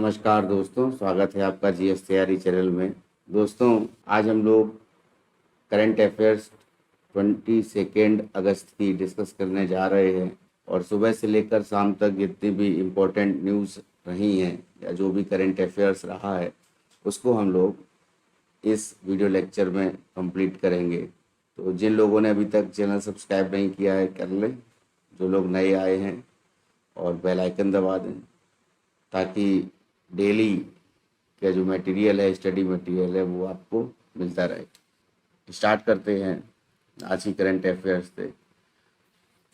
नमस्कार दोस्तों, स्वागत है आपका जीएस तैयारी चैनल में। दोस्तों, आज हम लोग करंट अफेयर्स 22 अगस्त की डिस्कस करने जा रहे हैं और सुबह से लेकर शाम तक जितनी भी इम्पोर्टेंट न्यूज़ रही हैं या जो भी करंट अफेयर्स रहा है उसको हम लोग इस वीडियो लेक्चर में कंप्लीट करेंगे। तो जिन लोगों ने अभी तक चैनल सब्सक्राइब नहीं किया है कर लें, जो लोग नए आए हैं, और बेल आइकन दबा दें ताकि डेली का जो मटेरियल है, स्टडी मटेरियल है, वो आपको मिलता रहे। स्टार्ट करते हैं आज की करंट अफेयर्स से।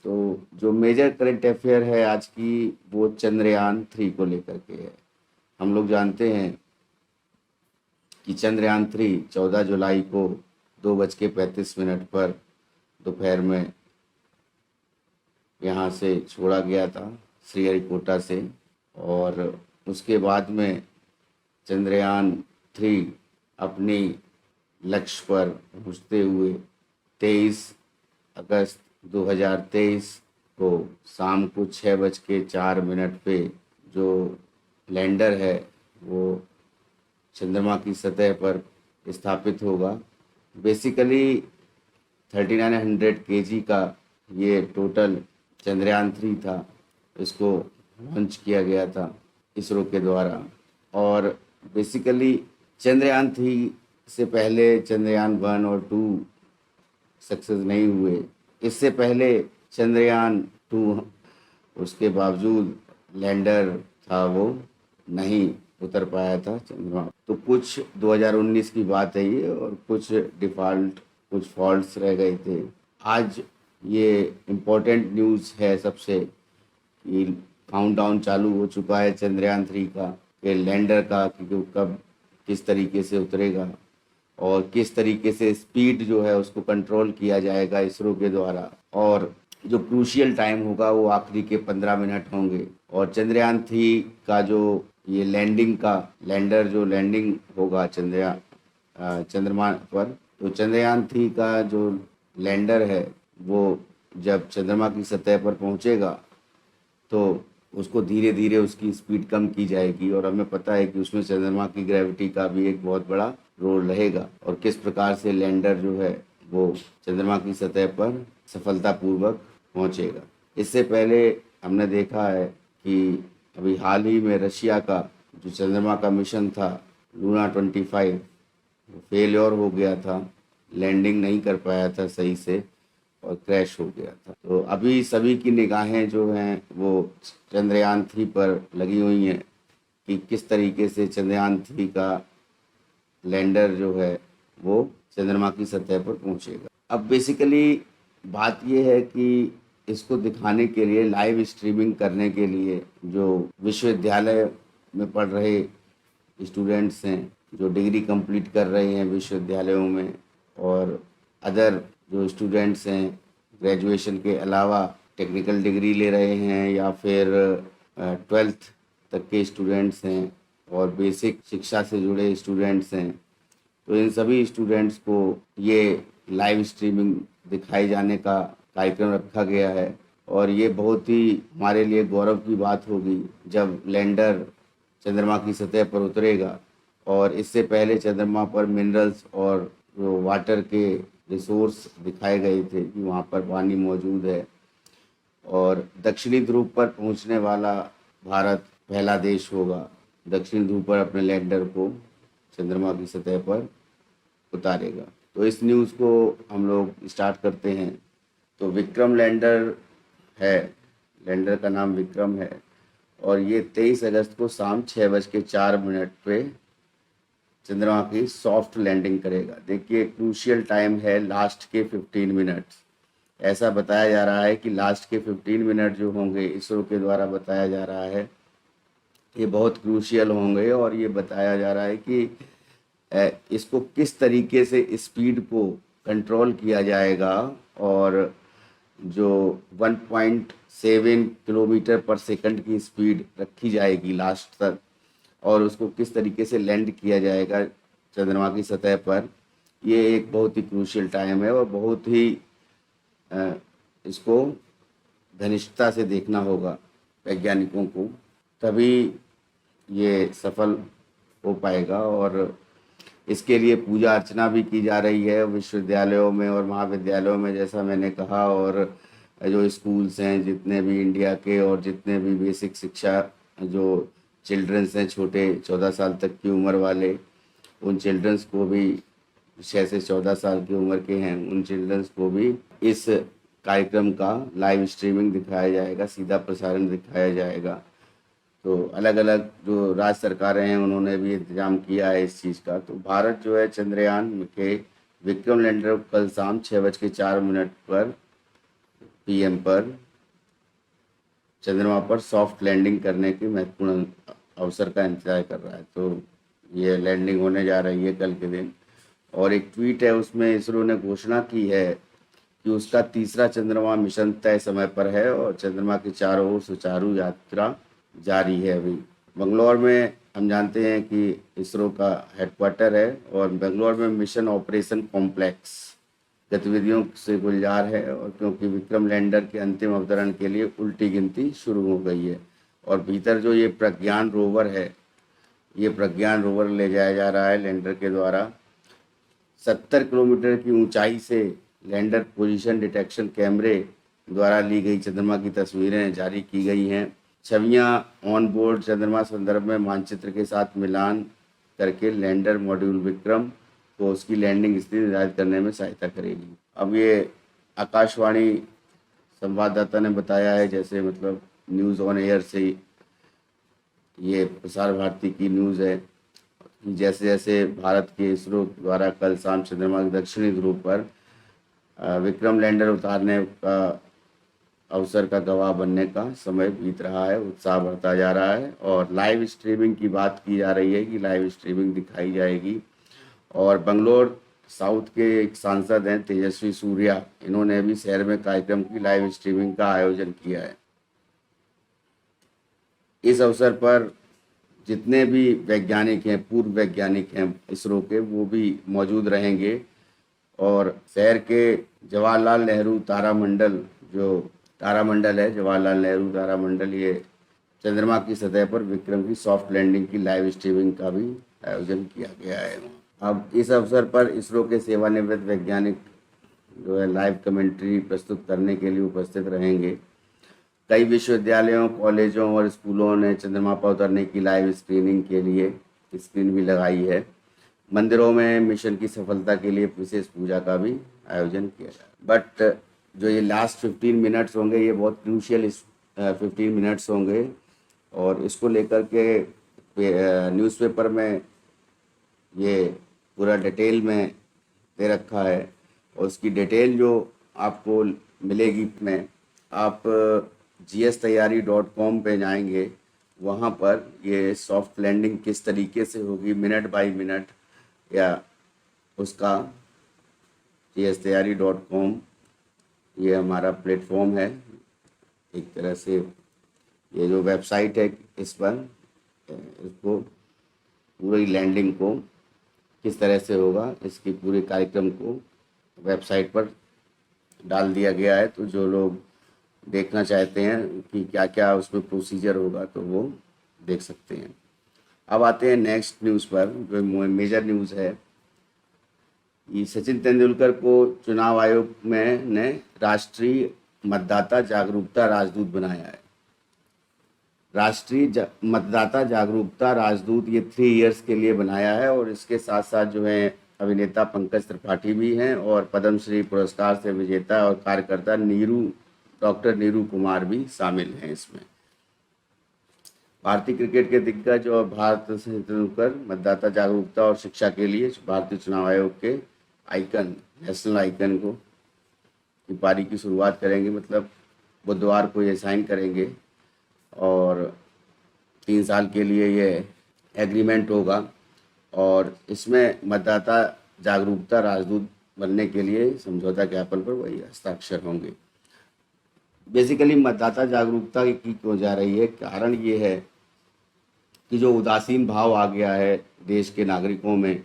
तो जो मेजर करंट अफेयर है आज की, वो चंद्रयान 3 को लेकर के है। हम लोग जानते हैं कि चंद्रयान 3 14 जुलाई को 2:35 पर दोपहर में यहाँ से छोड़ा गया था, श्रीहरिकोटा से। और उसके बाद में चंद्रयान 3 अपनी लक्ष्य पर पहुँचते हुए 23 अगस्त 2023 को शाम को 6:04 पे जो लैंडर है वो चंद्रमा की सतह पर स्थापित होगा। बेसिकली 3900 kg का ये टोटल चंद्रयान 3 था। इसको लॉन्च किया गया था इसरो के द्वारा। और बेसिकली चंद्रयान 3 से पहले चंद्रयान 1 और 2 सक्सेस नहीं हुए। इससे पहले चंद्रयान 2 उसके बावजूद लैंडर था वो नहीं उतर पाया था चंद्रमा। तो कुछ 2019 की बात है ये, और कुछ फॉल्ट्स रह गए थे। आज ये इम्पोर्टेंट न्यूज़ है सबसे कि काउंटडाउन चालू हो चुका है चंद्रयान 3 का, कि लैंडर का कि कब किस तरीके से उतरेगा और किस तरीके से स्पीड जो है उसको कंट्रोल किया जाएगा इसरो के द्वारा। और जो क्रूशियल टाइम होगा वो आखिरी के 15 मिनट होंगे। और चंद्रयान 3 का जो ये लैंडर जो लैंडिंग होगा चंद्रमा पर, तो चंद्रयान 3 का जो लैंडर है वो जब चंद्रमा की सतह पर पहुंचेगा तो उसको धीरे धीरे उसकी स्पीड कम की जाएगी। और हमें पता है कि उसमें चंद्रमा की ग्रेविटी का भी एक बहुत बड़ा रोल रहेगा, और किस प्रकार से लैंडर जो है वो चंद्रमा की सतह पर सफलतापूर्वक पहुंचेगा। इससे पहले हमने देखा है कि अभी हाल ही में रशिया का जो चंद्रमा का मिशन था लूना 25 फेलियर हो गया था, लैंडिंग नहीं कर पाया था सही से और क्रैश हो गया था। तो अभी सभी की निगाहें जो हैं वो चंद्रयान 3 पर लगी हुई हैं कि किस तरीके से चंद्रयान 3 का लैंडर जो है वो चंद्रमा की सतह पर पहुंचेगा। अब बेसिकली बात यह है कि इसको दिखाने के लिए, लाइव स्ट्रीमिंग करने के लिए, जो विश्वविद्यालय में पढ़ रहे स्टूडेंट्स हैं, जो डिग्री कंप्लीट कर रहे हैं विश्वविद्यालयों में, और अदर जो स्टूडेंट्स हैं ग्रेजुएशन के अलावा टेक्निकल डिग्री ले रहे हैं, या फिर 12th तक के स्टूडेंट्स हैं और बेसिक शिक्षा से जुड़े स्टूडेंट्स हैं, तो इन सभी स्टूडेंट्स को ये लाइव स्ट्रीमिंग दिखाए जाने का कार्यक्रम रखा गया है। और ये बहुत ही हमारे लिए गौरव की बात होगी जब लैंडर चंद्रमा की सतह पर उतरेगा। और इससे पहले चंद्रमा पर मिनरल्स और जो वाटर के रिसोर्स दिखाए गए थे कि वहाँ पर पानी मौजूद है। और दक्षिणी ध्रुव पर पहुँचने वाला भारत पहला देश होगा, दक्षिण ध्रुव पर अपने लैंडर को चंद्रमा की सतह पर उतारेगा। तो इस न्यूज़ को हम लोग स्टार्ट करते हैं। तो विक्रम लैंडर है, लैंडर का नाम विक्रम है, और ये 23 अगस्त को शाम 6:04 पे चंद्रमा की सॉफ्ट लैंडिंग करेगा। देखिए, क्रूशियल टाइम है लास्ट के 15 मिनट्स। ऐसा बताया जा रहा है कि लास्ट के 15 मिनट जो होंगे, इसरो के द्वारा बताया जा रहा है, ये बहुत क्रूशियल होंगे। और ये बताया जा रहा है कि इसको किस तरीके से स्पीड को कंट्रोल किया जाएगा, और जो 1.7 किलोमीटर पर सेकंड की स्पीड रखी जाएगी लास्ट तक, और उसको किस तरीके से लैंड किया जाएगा चंद्रमा की सतह पर, ये एक बहुत ही क्रूशियल टाइम है। और बहुत ही इसको घनिष्ठता से देखना होगा वैज्ञानिकों को, तभी ये सफल हो पाएगा। और इसके लिए पूजा अर्चना भी की जा रही है विश्वविद्यालयों में और महाविद्यालयों में, जैसा मैंने कहा। और जो स्कूल्स हैं जितने भी इंडिया के, और जितने भी बेसिक शिक्षा जो चिल्ड्रंस हैं छोटे 14 साल तक की उम्र वाले, उन चिल्ड्रंस को भी, 6 से 14 साल की उम्र के हैं, उन चिल्ड्रंस को भी इस कार्यक्रम का लाइव स्ट्रीमिंग दिखाया जाएगा, सीधा प्रसारण दिखाया जाएगा। तो अलग अलग जो राज्य सरकारें हैं उन्होंने भी इंतजाम किया है इस चीज़ का। तो भारत जो है चंद्रयान के विक्रम लैंडर को कल शाम 6:04 पर PM पर चंद्रमा पर सॉफ्ट लैंडिंग करने की महत्वपूर्ण अवसर का इंतजार कर रहा है। तो ये लैंडिंग होने जा रही है कल के दिन। और एक ट्वीट है, उसमें इसरो ने घोषणा की है कि उसका तीसरा चंद्रमा मिशन तय समय पर है और चंद्रमा की चारों ओर सुचारू यात्रा जारी है। अभी बंगलौर में हम जानते हैं कि इसरो का हेडक्वार्टर है, और बंगलौर में मिशन ऑपरेशन कॉम्प्लेक्स गतिविधियों से गुलजार है। और क्योंकि विक्रम लैंडर के अंतिम अवतरण के लिए उल्टी गिनती शुरू हो गई है, और भीतर जो ये प्रज्ञान रोवर है, ये प्रज्ञान रोवर ले जाया जा रहा है लैंडर के द्वारा। 70 किलोमीटर की ऊंचाई से लैंडर पोजीशन डिटेक्शन कैमरे द्वारा ली गई चंद्रमा की तस्वीरें जारी की गई हैं। छवियां ऑन बोर्ड चंद्रमा संदर्भ में मानचित्र के साथ मिलान करके लैंडर मॉड्यूल विक्रम को उसकी लैंडिंग स्थिति निर्धारित करने में सहायता करेगी। अब ये आकाशवाणी संवाददाता ने बताया है, जैसे मतलब न्यूज़ ऑन एयर से ये प्रसार भारती की न्यूज़ है कि जैसे जैसे भारत के इसरो द्वारा कल शाम चंद्रमा के दक्षिणी ध्रुव पर विक्रम लैंडर उतारने का अवसर का गवाह बनने का समय बीत रहा है, उत्साह बढ़ता जा रहा है। और लाइव स्ट्रीमिंग की बात की जा रही है कि लाइव स्ट्रीमिंग दिखाई जाएगी। और बंगलोर साउथ के एक सांसद हैं तेजस्वी सूर्या, इन्होंने भी शहर में कार्यक्रम की लाइव स्ट्रीमिंग का आयोजन किया है। इस अवसर पर जितने भी वैज्ञानिक हैं, पूर्व वैज्ञानिक हैं इसरो के, वो भी मौजूद रहेंगे। और शहर के जवाहरलाल नेहरू तारामंडल, जो तारामंडल है जवाहरलाल नेहरू तारामंडल, ये चंद्रमा की सतह पर विक्रम की सॉफ्ट लैंडिंग की लाइव स्ट्रीमिंग का भी आयोजन किया गया है। अब इस अवसर पर इसरो के सेवानिवृत्त वैज्ञानिक जो है लाइव कमेंट्री प्रस्तुत करने के लिए उपस्थित रहेंगे। कई विश्वविद्यालयों, कॉलेजों और स्कूलों ने चंद्रमा पर उतरने की लाइव स्क्रीनिंग के लिए स्क्रीन भी लगाई है। मंदिरों में मिशन की सफलता के लिए विशेष पूजा का भी आयोजन किया गया। बट जो ये लास्ट 15 मिनट्स होंगे, ये बहुत क्रूशियल 15 मिनट्स होंगे, और इसको लेकर के न्यूज़पेपर में ये पूरा डिटेल में दे रखा है। और उसकी डिटेल जो आपको मिलेगी में, आप gstayari.com पे जाएंगे, वहाँ पर ये सॉफ्ट लैंडिंग किस तरीके से होगी मिनट बाय मिनट, या उसका gstayari.com ये हमारा प्लेटफॉर्म है एक तरह से। ये जो वेबसाइट है, इस पर इसको पूरी लैंडिंग को किस तरह से होगा, इसकी पूरे कार्यक्रम को वेबसाइट पर डाल दिया गया है। तो जो लोग देखना चाहते हैं कि क्या क्या उसमें प्रोसीजर होगा, तो वो देख सकते हैं। अब आते हैं नेक्स्ट न्यूज़ पर, जो मेजर न्यूज़ है। ये सचिन तेंदुलकर को चुनाव आयोग में ने राष्ट्रीय मतदाता जागरूकता राजदूत बनाया है। राष्ट्रीय मतदाता जागरूकता राजदूत ये 3 इयर्स के लिए बनाया है। और इसके साथ साथ जो है अभिनेता पंकज त्रिपाठी भी हैं, और पद्मश्री पुरस्कार से विजेता और कार्यकर्ता डॉक्टर नीरू कुमार भी शामिल हैं इसमें। भारतीय क्रिकेट के दिग्गज और भारत से तेंदुलकर मतदाता जागरूकता और शिक्षा के लिए भारतीय चुनाव आयोग के आइकन, नेशनल आइकन को की पारी की शुरुआत करेंगे। मतलब बुधवार को ये साइन करेंगे, और 3 साल के लिए ये एग्रीमेंट होगा। और इसमें मतदाता जागरूकता राजदूत बनने के लिए समझौता ज्ञापन पर वही हस्ताक्षर होंगे। बेसिकली मतदाता जागरूकता की क्यों जा रही है, कारण ये है कि जो उदासीन भाव आ गया है देश के नागरिकों में,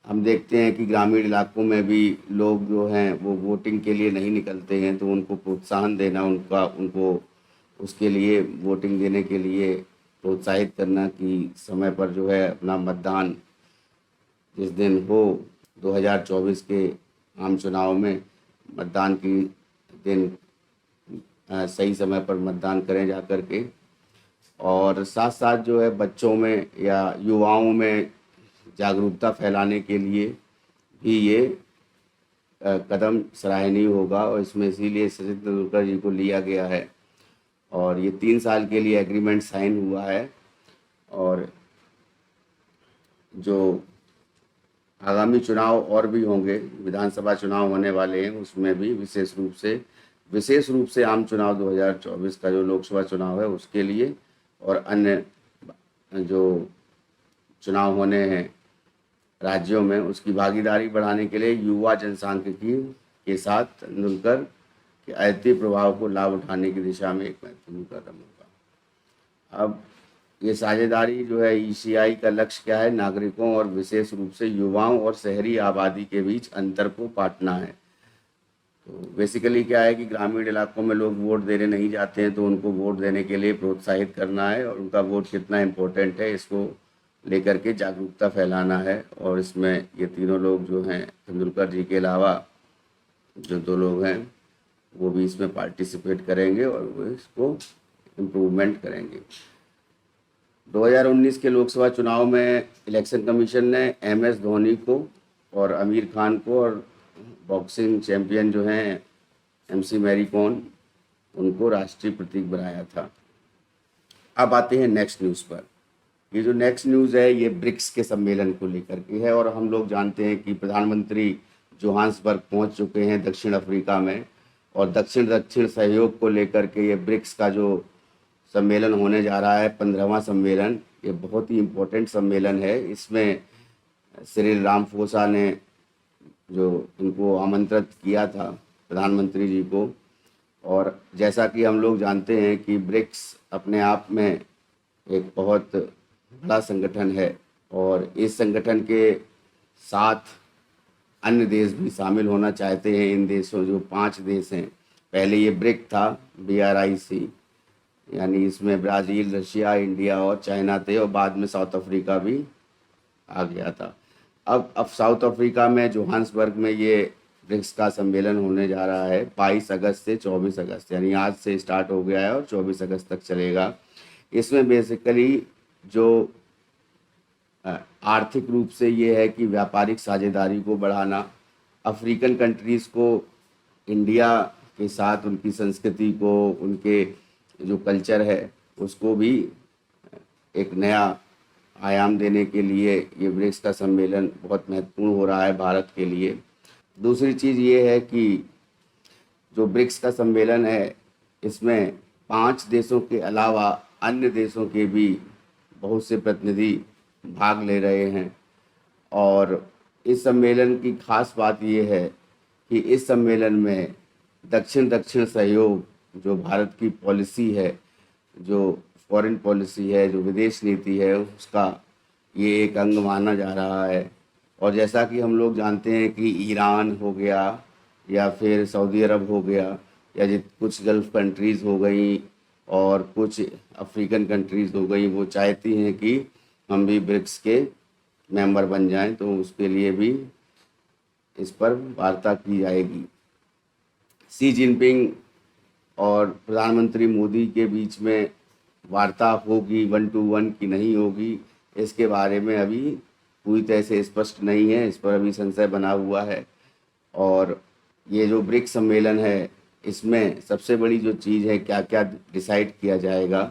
हम देखते हैं कि ग्रामीण इलाकों में भी लोग जो हैं वो वोटिंग के लिए नहीं निकलते हैं। तो उनको प्रोत्साहन देना, उनको उसके लिए वोटिंग देने के लिए प्रोत्साहित करना कि समय पर जो है अपना मतदान जिस दिन हो 2024 के आम चुनाव में मतदान की दिन सही समय पर मतदान करें जा कर के। और साथ साथ जो है बच्चों में या युवाओं में जागरूकता फैलाने के लिए भी ये कदम सराहनीय होगा, और इसमें इसीलिए सचिन तेंदुलकर जी को लिया गया है। और ये 3 साल के लिए एग्रीमेंट साइन हुआ है, और जो आगामी चुनाव और भी होंगे, विधानसभा चुनाव होने वाले हैं, उसमें भी विशेष रूप से आम चुनाव 2024 का जो लोकसभा चुनाव है उसके लिए, और अन्य जो चुनाव होने हैं राज्यों में उसकी भागीदारी बढ़ाने के लिए युवा जनसांख्यिकी के साथ तेंदुलकर के अद्वितीय प्रभाव को लाभ उठाने की दिशा में एक महत्वपूर्ण कदम होगा। अब ये साझेदारी जो है ईसीआई का लक्ष्य क्या है? नागरिकों और विशेष रूप से युवाओं और शहरी आबादी के बीच अंतर को पाटना है। तो बेसिकली क्या है कि ग्रामीण इलाकों में लोग वोट देने नहीं जाते हैं, तो उनको वोट देने के लिए प्रोत्साहित करना है, और उनका वोट कितना इम्पोर्टेंट है इसको लेकर के जागरूकता फैलाना है। और इसमें ये तीनों लोग जो हैं, तेंदुलकर जी के अलावा जो 2 लोग हैं वो भी इसमें पार्टिसिपेट करेंगे और वो इसको इम्प्रूवमेंट करेंगे। 2019 के लोकसभा चुनाव में इलेक्शन कमीशन ने MS धोनी को और आमिर खान को, और बॉक्सिंग चैंपियन जो हैं MC मैरी कॉम, उनको राष्ट्रीय प्रतीक बनाया था। अब आते हैं नेक्स्ट न्यूज़ पर। ये जो नेक्स्ट न्यूज़ है ये ब्रिक्स के सम्मेलन को लेकर के है, और हम लोग जानते हैं कि प्रधानमंत्री जोहान्सबर्ग पहुंच चुके हैं दक्षिण अफ्रीका में, और दक्षिण सहयोग को लेकर के ये ब्रिक्स का जो सम्मेलन होने जा रहा है, 15वां सम्मेलन, ये बहुत ही इम्पोर्टेंट सम्मेलन है। इसमें सिरिल रामाफोसा ने जो उनको आमंत्रित किया था प्रधानमंत्री जी को, और जैसा कि हम लोग जानते हैं कि ब्रिक्स अपने आप में एक बहुत बड़ा संगठन है, और इस संगठन के साथ अन्य देश भी शामिल होना चाहते हैं। इन देशों जो 5 देश हैं, पहले ये ब्रिक था, BRIC, यानी इसमें ब्राज़ील, रशिया, इंडिया और चाइना थे, और बाद में साउथ अफ्रीका भी आ गया था। अब साउथ अफ्रीका में जोहान्सबर्ग में ये ब्रिक्स का सम्मेलन होने जा रहा है 22 अगस्त से 24 अगस्त, यानी आज से स्टार्ट हो गया है और 24 अगस्त तक चलेगा। इसमें बेसिकली जो आर्थिक रूप से ये है कि व्यापारिक साझेदारी को बढ़ाना, अफ्रीकन कंट्रीज़ को इंडिया के साथ उनकी संस्कृति को, उनके जो कल्चर है उसको भी एक नया आयाम देने के लिए ये ब्रिक्स का सम्मेलन बहुत महत्वपूर्ण हो रहा है भारत के लिए। दूसरी चीज़ ये है कि जो ब्रिक्स का सम्मेलन है इसमें 5 देशों के अलावा अन्य देशों के भी बहुत से प्रतिनिधि भाग ले रहे हैं, और इस सम्मेलन की खास बात ये है कि इस सम्मेलन में दक्षिण सहयोग, जो भारत की पॉलिसी है, जो फॉरेन पॉलिसी है, जो विदेश नीति है, उसका ये एक अंग माना जा रहा है। और जैसा कि हम लोग जानते हैं कि ईरान हो गया या फिर सऊदी अरब हो गया, या कुछ गल्फ़ कंट्रीज़ हो गई और कुछ अफ्रीकन कंट्रीज़ हो गई, वो चाहती हैं कि हम भी ब्रिक्स के मेंबर बन जाएं, तो उसके लिए भी इस पर वार्ता की जाएगी। शी जिनपिंग और प्रधानमंत्री मोदी के बीच में वार्ता होगी 1 to 1 की नहीं होगी, इसके बारे में अभी पूरी तरह से स्पष्ट नहीं है, इस पर अभी संशय बना हुआ है। और ये जो ब्रिक्स सम्मेलन है इसमें सबसे बड़ी जो चीज़ है क्या क्या डिसाइड किया जाएगा,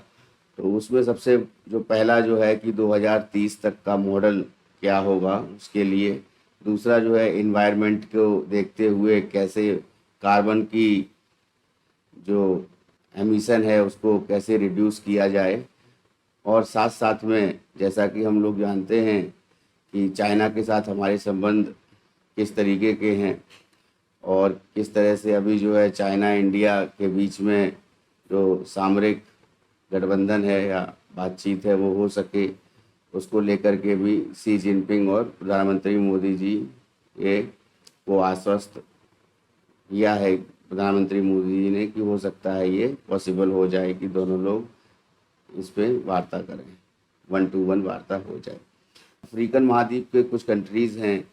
तो उसमें सबसे जो पहला जो है कि 2030 तक का मॉडल क्या होगा उसके लिए। दूसरा जो है इन्वायरमेंट को देखते हुए कैसे कार्बन की जो एमिशन है उसको कैसे रिड्यूस किया जाए, और साथ साथ में जैसा कि हम लोग जानते हैं कि चाइना के साथ हमारे संबंध किस तरीके के हैं, और किस तरह से अभी जो है चाइना इंडिया के बीच में जो सामरिक गठबंधन है या बातचीत है वो हो सके, उसको लेकर के भी शी जिनपिंग और प्रधानमंत्री मोदी जी ये को आश्वस्त किया है प्रधानमंत्री मोदी जी ने कि हो सकता है ये पॉसिबल हो जाए कि दोनों लोग इस पे वार्ता करें, 1-to-1 वार्ता हो जाए। अफ्रीकन महाद्वीप के कुछ कंट्रीज़ हैं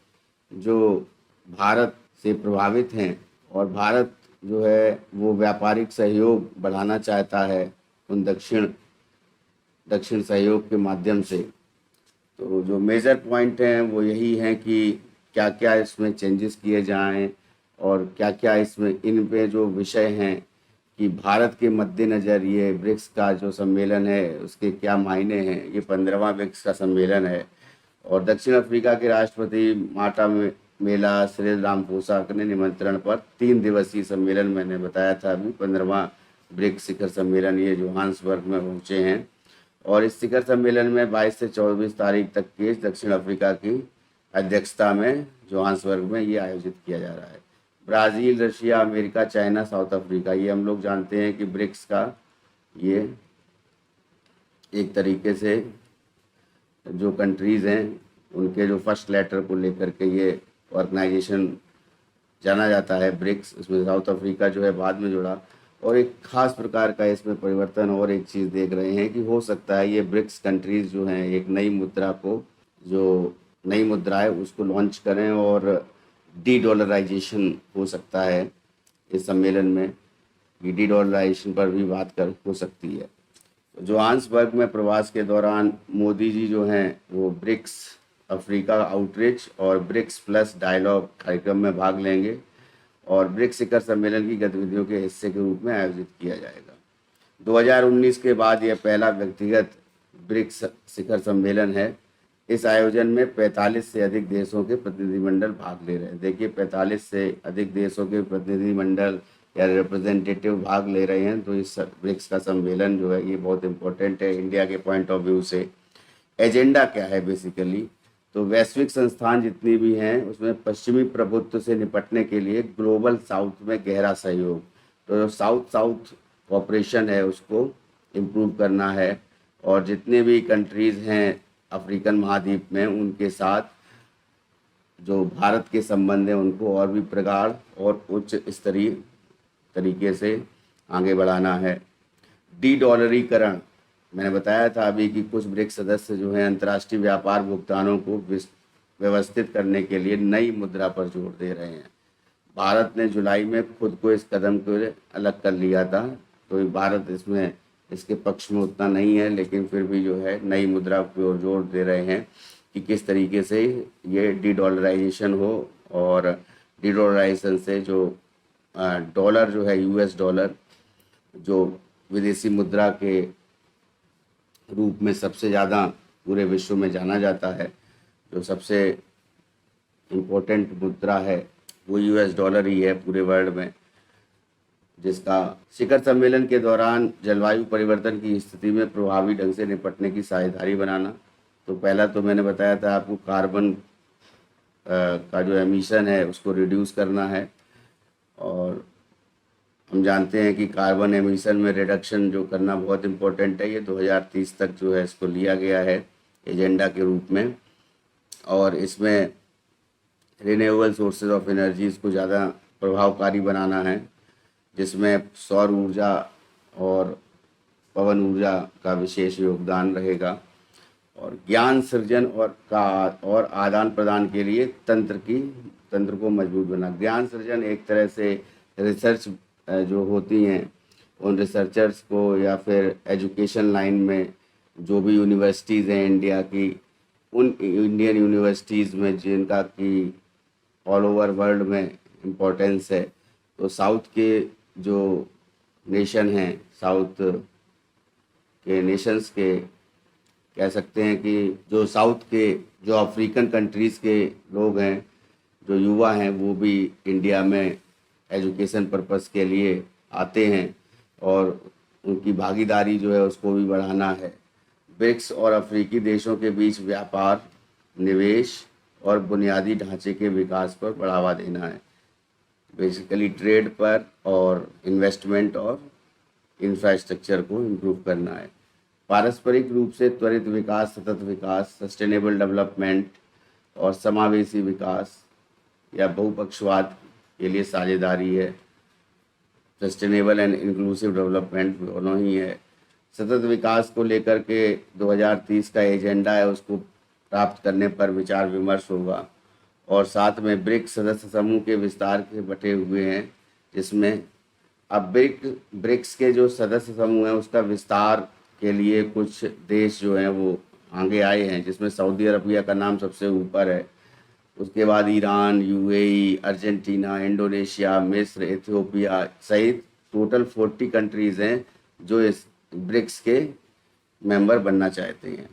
जो भारत से प्रभावित हैं और भारत जो है वो व्यापारिक सहयोग बढ़ाना चाहता है उन दक्षिण सहयोग के माध्यम से। तो जो मेजर पॉइंट हैं वो यही हैं कि क्या क्या इसमें चेंजेस किए जाएं और क्या क्या इसमें इन पे जो विषय हैं कि भारत के मद्देनज़र ये ब्रिक्स का जो सम्मेलन है उसके क्या मायने हैं। ये 15वां ब्रिक्स का सम्मेलन है और दक्षिण अफ्रीका के राष्ट्रपति माटा मेला सिरिल रामाफोसा के निमंत्रण पर 3 दिवसीय सम्मेलन, मैंने बताया था अभी, 15वां ब्रिक्स शिखर सम्मेलन ये जोहान्सबर्ग में पहुँचे हैं और इस शिखर सम्मेलन में 22 से 24 तारीख तक के दक्षिण अफ्रीका की अध्यक्षता में जोहान्सबर्ग में ये आयोजित किया जा रहा है। Brazil, Russia, America, China, south Africa, ये हम लोग जानते हैं कि ब्रिक्स का ये एक तरीके से जो कंट्रीज़ हैं उनके जो फर्स्ट लेटर को लेकर के ये ऑर्गेनाइजेशन जाना जाता है ब्रिक्स। इसमें साउथ अफ्रीका जो है बाद में जुड़ा और एक ख़ास प्रकार का इसमें परिवर्तन और एक चीज़ देख रहे हैं कि हो सकता है ये ब्रिक्स कंट्रीज़ जो हैं एक नई मुद्रा को, जो नई मुद्रा है उसको लॉन्च करें और डी-डॉलराइजेशन हो सकता है इस सम्मेलन में, कि डी-डॉलराइजेशन पर भी बात कर हो सकती है। जोहान्सबर्ग में प्रवास के दौरान मोदी जी जो हैं वो ब्रिक्स अफ्रीका आउटरीच और ब्रिक्स प्लस डायलॉग कार्यक्रम में भाग लेंगे और ब्रिक्स शिखर सम्मेलन की गतिविधियों के हिस्से के रूप में आयोजित किया जाएगा। 2019 के बाद यह पहला व्यक्तिगत ब्रिक्स शिखर सम्मेलन है। इस आयोजन में 45 से अधिक देशों के प्रतिनिधिमंडल भाग ले रहे हैं। देखिए 45 से अधिक देशों के प्रतिनिधिमंडल या रिप्रेजेंटेटिव भाग ले रहे हैं, तो इस ब्रिक्स का सम्मेलन जो है ये बहुत इम्पोर्टेंट है इंडिया के पॉइंट ऑफ व्यू से। एजेंडा क्या है बेसिकली, तो वैश्विक संस्थान जितनी भी हैं उसमें पश्चिमी प्रभुत्व से निपटने के लिए ग्लोबल साउथ में गहरा सहयोग, तो जो साउथ साउथ कॉपरेशन है उसको इम्प्रूव करना है और जितने भी कंट्रीज़ हैं अफ्रीकन महाद्वीप में उनके साथ जो भारत के संबंध हैं उनको और भी प्रगाढ़ और उच्च स्तरीय तरीके से आगे बढ़ाना है। डी-डॉलरीकरण, मैंने बताया था अभी कि कुछ ब्रिक्स सदस्य जो हैं अंतर्राष्ट्रीय व्यापार भुगतानों को व्यवस्थित करने के लिए नई मुद्रा पर जोर दे रहे हैं। भारत ने जुलाई में खुद को इस कदम को अलग कर लिया था, तो भारत इसमें इसके पक्ष में उतना नहीं है, लेकिन फिर भी जो है नई मुद्रा की ओर जोर दे रहे हैं कि किस तरीके से ये डी-डॉलराइजेशन हो और डी-डॉलराइजेशन से जो डॉलर जो है यूएस डॉलर जो विदेशी मुद्रा के रूप में सबसे ज़्यादा पूरे विश्व में जाना जाता है, जो सबसे इम्पोर्टेंट मुद्रा है वो यूएस डॉलर ही है पूरे वर्ल्ड में, जिसका शिखर सम्मेलन के दौरान जलवायु परिवर्तन की स्थिति में प्रभावी ढंग से निपटने की साझेदारी बनाना। तो पहला तो मैंने बताया था आपको कार्बन का जो एमिशन है उसको रिड्यूस करना है और हम जानते हैं कि कार्बन एमिशन में रिडक्शन जो करना बहुत इम्पोर्टेंट है। ये 2030 तक जो है इसको लिया गया है एजेंडा के रूप में और इसमें रिन्यूएबल सोर्सेज ऑफ एनर्जीज़ को ज़्यादा प्रभावकारी बनाना है, जिसमें सौर ऊर्जा और पवन ऊर्जा का विशेष योगदान रहेगा और ज्ञान सृजन और आदान प्रदान के लिए तंत्र को मजबूत बना। ज्ञान सृजन एक तरह से रिसर्च जो होती हैं उन रिसर्चर्स को या फिर एजुकेशन लाइन में जो भी यूनिवर्सिटीज़ हैं इंडिया की, उन इंडियन यूनिवर्सिटीज़ में जिनका कि ऑल ओवर वर्ल्ड में इम्पोर्टेंस है, तो साउथ के जो नेशन हैं, साउथ के नेशंस के कह सकते हैं कि जो साउथ के जो अफ्रीकन कंट्रीज़ के लोग हैं, जो युवा हैं, वो भी इंडिया में एजुकेशन पर्पस के लिए आते हैं और उनकी भागीदारी जो है उसको भी बढ़ाना है। ब्रिक्स और अफ्रीकी देशों के बीच व्यापार, निवेश और बुनियादी ढांचे के विकास पर बढ़ावा देना है, बेसिकली ट्रेड पर और इन्वेस्टमेंट और इंफ्रास्ट्रक्चर को इम्प्रूव करना है। पारस्परिक रूप से त्वरित विकास, सतत विकास, सस्टेनेबल डेवलपमेंट और समावेशी विकास या बहुपक्षवाद के लिए साझेदारी है। सस्टेनेबल एंड इंक्लूसिव डेवलपमेंट दोनों ही है। सतत विकास को लेकर के 2030 का एजेंडा है उसको प्राप्त करने पर विचार विमर्श होगा। और साथ में ब्रिक्स सदस्य समूह के विस्तार के बटे हुए हैं, जिसमें अब ब्रिक्स के जो सदस्य समूह हैं उसका विस्तार के लिए कुछ देश जो हैं वो आगे आए हैं, जिसमें सऊदी अरबिया का नाम सबसे ऊपर है। उसके बाद ईरान, यूएई, अर्जेंटीना, इंडोनेशिया, मिस्र, इथियोपिया सहित टोटल 40 कंट्रीज़ हैं जो इस ब्रिक्स के मेंबर बनना चाहते हैं।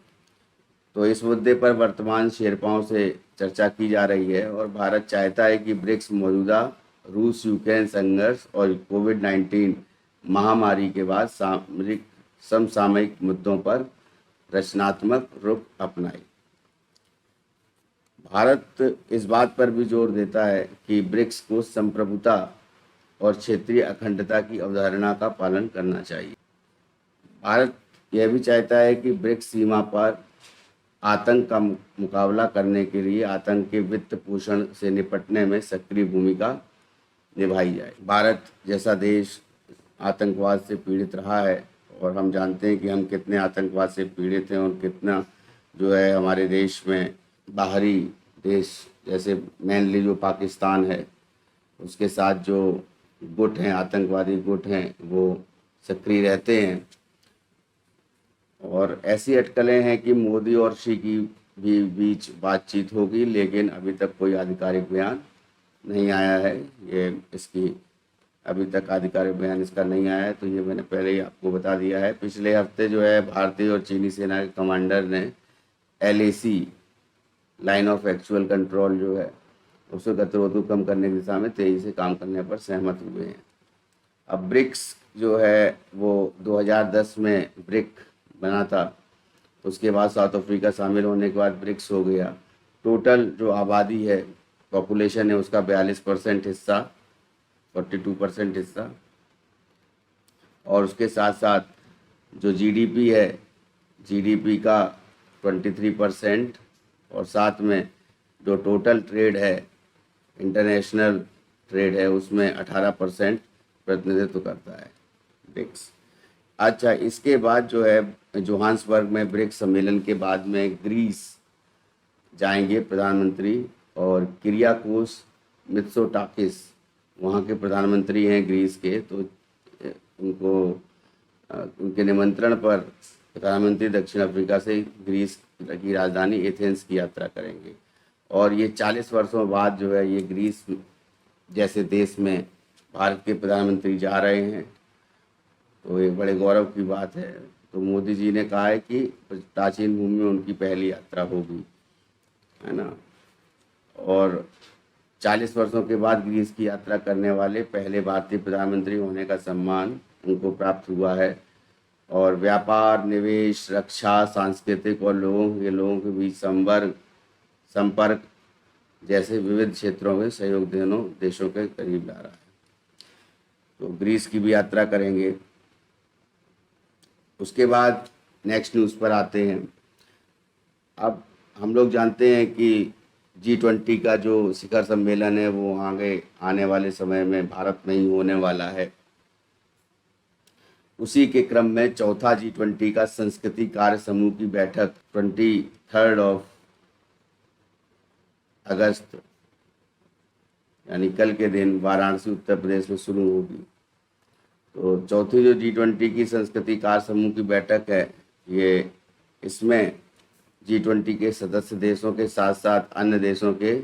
तो इस मुद्दे पर वर्तमान शेरपाओं से चर्चा की जा रही है और भारत चाहता है कि ब्रिक्स मौजूदा रूस यूक्रेन संघर्ष और कोविड-19 महामारी के बाद समसामयिक मुद्दों पर रचनात्मक रुख अपनाए। भारत इस बात पर भी जोर देता है कि ब्रिक्स को संप्रभुता और क्षेत्रीय अखंडता की अवधारणा का पालन करना चाहिए। भारत यह भी चाहता है कि ब्रिक्स सीमा पर आतंक का मुकाबला करने के लिए आतंक के वित्त पोषण से निपटने में सक्रिय भूमिका निभाई जाए। भारत जैसा देश आतंकवाद से पीड़ित रहा है और हम जानते हैं कि हम कितने आतंकवाद से पीड़ित हैं और कितना जो है हमारे देश में बाहरी देश जैसे मेनली जो पाकिस्तान है उसके साथ जो गुट हैं, आतंकवादी गुट हैं, वो सक्रिय रहते हैं। और ऐसी अटकलें हैं कि मोदी और शी की भी बीच बातचीत होगी, लेकिन अभी तक कोई आधिकारिक बयान नहीं आया है। ये इसकी अभी तक आधिकारिक बयान इसका नहीं आया है, तो ये मैंने पहले ही आपको बता दिया है। पिछले हफ्ते जो है भारतीय और चीनी सेना के कमांडर ने LAC line of actual control जो है उसको गतिरोध को कम करने की दिशा में तेज़ी से काम करने पर सहमत हुए हैं। अब ब्रिक्स जो है वो 2010 में ब्रिक बना था, उसके बाद साउथ अफ्रीका शामिल होने के बाद ब्रिक्स हो गया। टोटल जो आबादी है, पॉपुलेशन है, उसका 42% हिस्सा, 42% हिस्सा, और उसके साथ साथ जो GDP है, GDP का 23%, और साथ में जो टोटल ट्रेड है, इंटरनेशनल ट्रेड है, उसमें 18% प्रतिनिधित्व करता है ब्रिक्स। अच्छा, इसके बाद जो है जोहान्सबर्ग में ब्रिक्स सम्मेलन के बाद में ग्रीस जाएंगे प्रधानमंत्री, और किरियाकोस मित्सोटाकिस वहाँ के प्रधानमंत्री हैं ग्रीस के, तो उनके निमंत्रण पर प्रधानमंत्री दक्षिण अफ्रीका से ग्रीस की राजधानी एथेंस की यात्रा करेंगे। और ये 40 वर्षों बाद जो है ये ग्रीस जैसे देश में भारत के प्रधानमंत्री जा रहे हैं, तो ये बड़े गौरव की बात है। तो मोदी जी ने कहा है कि प्राचीन भूमि में उनकी पहली यात्रा होगी, है ना। और 40 वर्षों के बाद ग्रीस की यात्रा करने वाले पहले भारतीय प्रधानमंत्री होने का सम्मान उनको प्राप्त हुआ है। और व्यापार, निवेश, रक्षा, सांस्कृतिक और लोगों के बीच संपर्क जैसे विविध क्षेत्रों में सहयोग दोनों देशों के करीब ला रहा है। तो ग्रीस की भी यात्रा करेंगे। उसके बाद नेक्स्ट न्यूज़ पर आते हैं। अब हम लोग जानते हैं कि G20 का जो शिखर सम्मेलन है वो आगे आने वाले समय में भारत में ही होने वाला है। उसी के क्रम में चौथा G20 का संस्कृति कार्य समूह की बैठक 23 अगस्त यानी कल के दिन वाराणसी उत्तर प्रदेश में शुरू होगी। तो चौथी जो G20 की संस्कृति कार्य समूह की बैठक है, ये इसमें G20 के सदस्य देशों के साथ साथ अन्य देशों के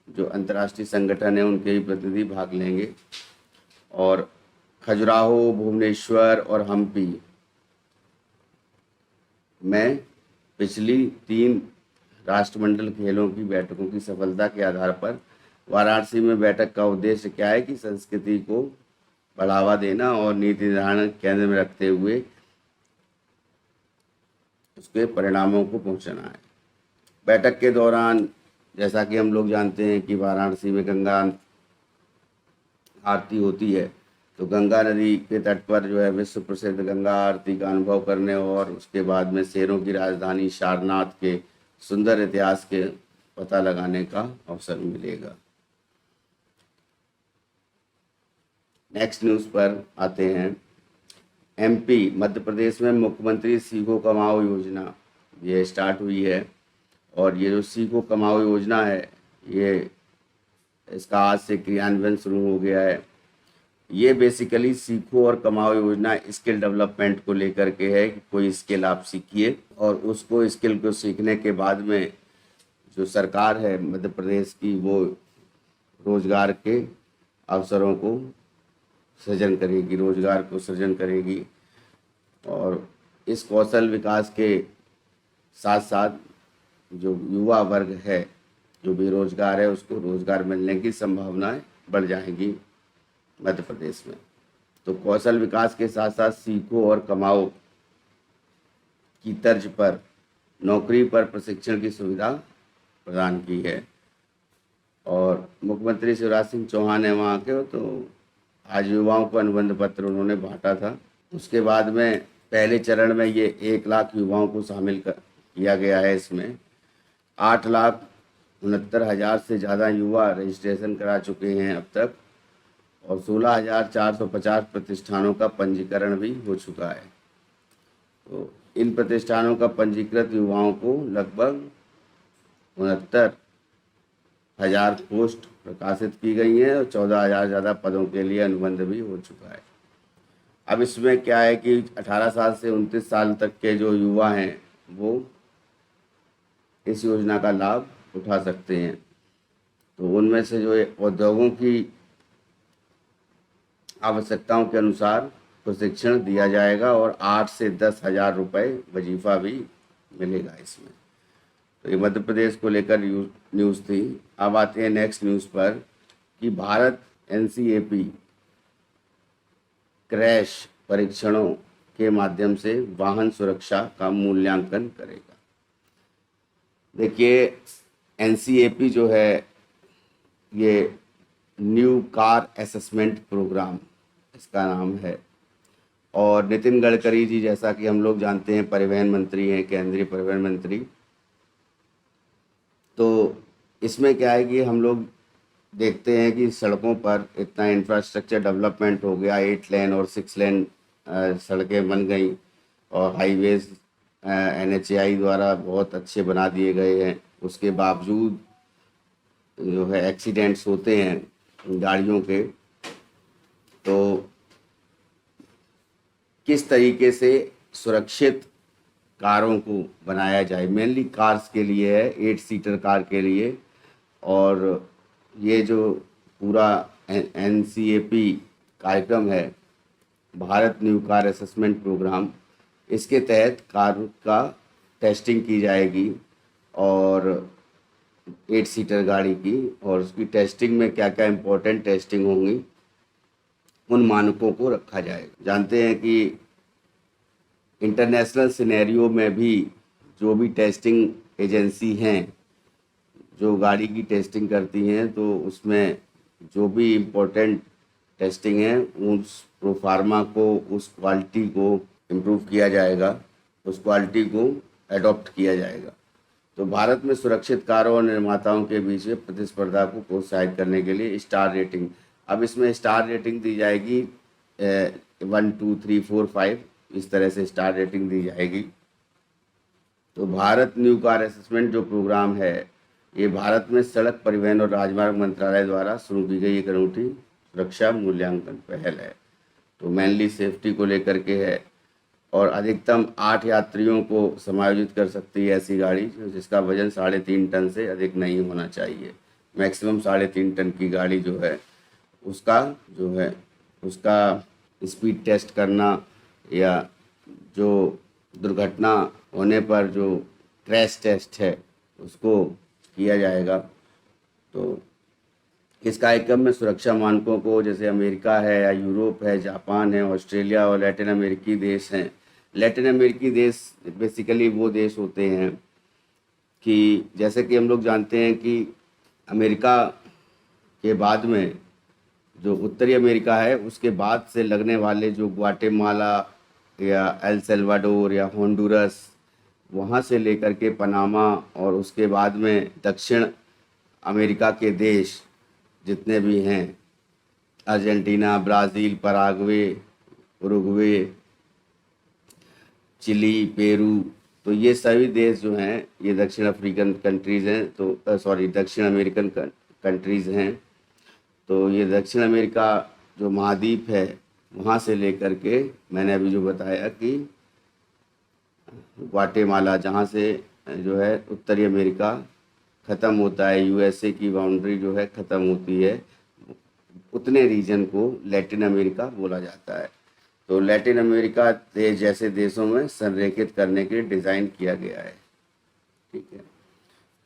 जो अंतर्राष्ट्रीय संगठन है उनके भी प्रतिनिधि भाग लेंगे। और खजुराहो, भुवनेश्वर और हम्पी में पिछली 3 राष्ट्रमंडल खेलों की बैठकों की सफलता के आधार पर वाराणसी में बैठक का उद्देश्य क्या है कि संस्कृति को बढ़ावा देना और नीति निर्धारण केंद्र में रखते हुए उसके परिणामों को पहुंचाना है। बैठक के दौरान जैसा कि हम लोग जानते हैं कि वाराणसी में गंगा आरती होती है, तो गंगा नदी के तट पर जो है विश्व प्रसिद्ध गंगा आरती का अनुभव करने और उसके बाद में शेरों की राजधानी सारनाथ के सुंदर इतिहास के पता लगाने का अवसर मिलेगा। नेक्स्ट न्यूज़ पर आते हैं। एमपी मध्य प्रदेश में मुख्यमंत्री सीखो कमाओ योजना ये स्टार्ट हुई है। और ये जो सीखो कमाओ योजना है, ये इसका आज से क्रियान्वयन शुरू हो गया है। ये बेसिकली सीखो और कमाओ योजना स्किल डेवलपमेंट को लेकर के है कि कोई स्किल आप सीखिए और उसको स्किल को सीखने के बाद में जो सरकार है मध्य प्रदेश की, वो रोजगार के अवसरों को सृजन करेगी, रोजगार को सृजन करेगी। और इस कौशल विकास के साथ साथ जो युवा वर्ग है, जो बेरोजगार है, उसको रोजगार मिलने की संभावनाएं बढ़ जाएंगी मध्य प्रदेश में। तो कौशल विकास के साथ साथ सीखो और कमाओ की तर्ज पर नौकरी पर प्रशिक्षण की सुविधा प्रदान की है। और मुख्यमंत्री शिवराज सिंह चौहान है वहाँ के, तो आज युवाओं को अनुबंध पत्र उन्होंने बांटा था। उसके बाद में पहले चरण में ये 1 लाख युवाओं को शामिल किया गया है। इसमें 8,69,000 से ज़्यादा युवा रजिस्ट्रेशन करा चुके हैं अब तक और 16,450 प्रतिष्ठानों का पंजीकरण भी हो चुका है। तो इन प्रतिष्ठानों का पंजीकृत युवाओं को लगभग 69,000 पोस्ट प्रकाशित की गई हैं और 14,000 ज़्यादा पदों के लिए अनुबंध भी हो चुका है। अब इसमें क्या है कि 18 साल से 29 साल तक के जो युवा हैं वो इस योजना का लाभ उठा सकते हैं। तो उनमें से जो उद्योगों की आवश्यकताओं के अनुसार प्रशिक्षण दिया जाएगा और 8 से 10,000 रुपये वजीफा भी मिलेगा इसमें। तो ये मध्य प्रदेश को लेकर न्यूज़ थी। अब आते हैं नेक्स्ट न्यूज़ पर कि भारत एनसीएपी क्रैश परीक्षणों के माध्यम से वाहन सुरक्षा का मूल्यांकन करेगा। देखिए, एनसीएपी जो है ये न्यू कार असेसमेंट प्रोग्राम इसका नाम है। और नितिन गडकरी जी, जैसा कि हम लोग जानते हैं, परिवहन मंत्री हैं, केंद्रीय परिवहन मंत्री। तो इसमें क्या है कि हम लोग देखते हैं कि सड़कों पर इतना इंफ्रास्ट्रक्चर डेवलपमेंट हो गया, 8 लेन और 6 लेन सड़कें बन गई और हाईवेज NHAI द्वारा बहुत अच्छे बना दिए गए हैं। उसके बावजूद जो है एक्सीडेंट्स होते हैं गाड़ियों के। तो किस तरीके से सुरक्षित कारों को बनाया जाए, मेनली कार्स के लिए है, 8 सीटर कार के लिए। और ये जो पूरा एनसीएपी कार्यक्रम है, Bharat new car assessment programme, इसके तहत कार का टेस्टिंग की जाएगी और 8 सीटर गाड़ी की। और उसकी टेस्टिंग में क्या क्या इम्पोर्टेंट टेस्टिंग होंगी, उन मानकों को रखा जाएगा। जानते हैं कि इंटरनेशनल सिनेरियो में भी जो भी टेस्टिंग एजेंसी हैं जो गाड़ी की टेस्टिंग करती हैं, तो उसमें जो भी इम्पोर्टेंट टेस्टिंग है उस प्रोफार्मा को, उस क्वालिटी को इम्प्रूव किया जाएगा, उस क्वालिटी को एडॉप्ट किया जाएगा। तो भारत में सुरक्षित कारों और निर्माताओं के बीच में प्रतिस्पर्धा को प्रोत्साहित करने के लिए स्टार रेटिंग, अब इसमें स्टार रेटिंग दी जाएगी 1 2 3 4 5, इस तरह से स्टार रेटिंग दी जाएगी। तो भारत न्यू कार असेसमेंट जो प्रोग्राम है, ये भारत में सड़क परिवहन और राजमार्ग मंत्रालय द्वारा शुरू की गई एक अनूठी सुरक्षा मूल्यांकन पहल है। तो मेनली सेफ्टी को लेकर के है और अधिकतम 8 यात्रियों को समायोजित कर सकती है ऐसी गाड़ी जिसका वजन 3.5 टन से अधिक नहीं होना चाहिए। मैक्सिमम 3.5 टन की गाड़ी जो है उसका स्पीड टेस्ट करना या जो दुर्घटना होने पर जो क्रैश टेस्ट है उसको किया जाएगा। तो इस कार्यक्रम में सुरक्षा मानकों को, जैसे अमेरिका है या यूरोप है, जापान है, ऑस्ट्रेलिया और लैटिन अमेरिकी देश हैं। लैटिन अमेरिकी देश बेसिकली वो देश होते हैं कि जैसे कि हम लोग जानते हैं कि अमेरिका के बाद में जो उत्तरी अमेरिका है, उसके बाद से लगने वाले जो ग्वाटेमाला या एल सल्वाडोर या होंडुरस, वहाँ से लेकर के पनामा और उसके बाद में दक्षिण अमेरिका के देश जितने भी हैं, Argentina, Brazil, Paraguay, Uruguay, Chile, Peru, तो ये सभी देश जो हैं ये दक्षिण अफ्रीकन कंट्रीज़ हैं, तो सॉरी दक्षिण अमेरिकन कंट्रीज़ हैं। तो ये दक्षिण अमेरिका जो महाद्वीप है वहाँ से लेकर के मैंने अभी जो बताया कि ग्वाटेमाला, जहाँ से जो है उत्तरी अमेरिका ख़त्म होता है, यूएसए की बाउंड्री जो है ख़त्म होती है, उतने रीजन को लैटिन अमेरिका बोला जाता है। तो लैटिन अमेरिका देश जैसे देशों में संरेखित करने के लिए डिज़ाइन किया गया है। ठीक है,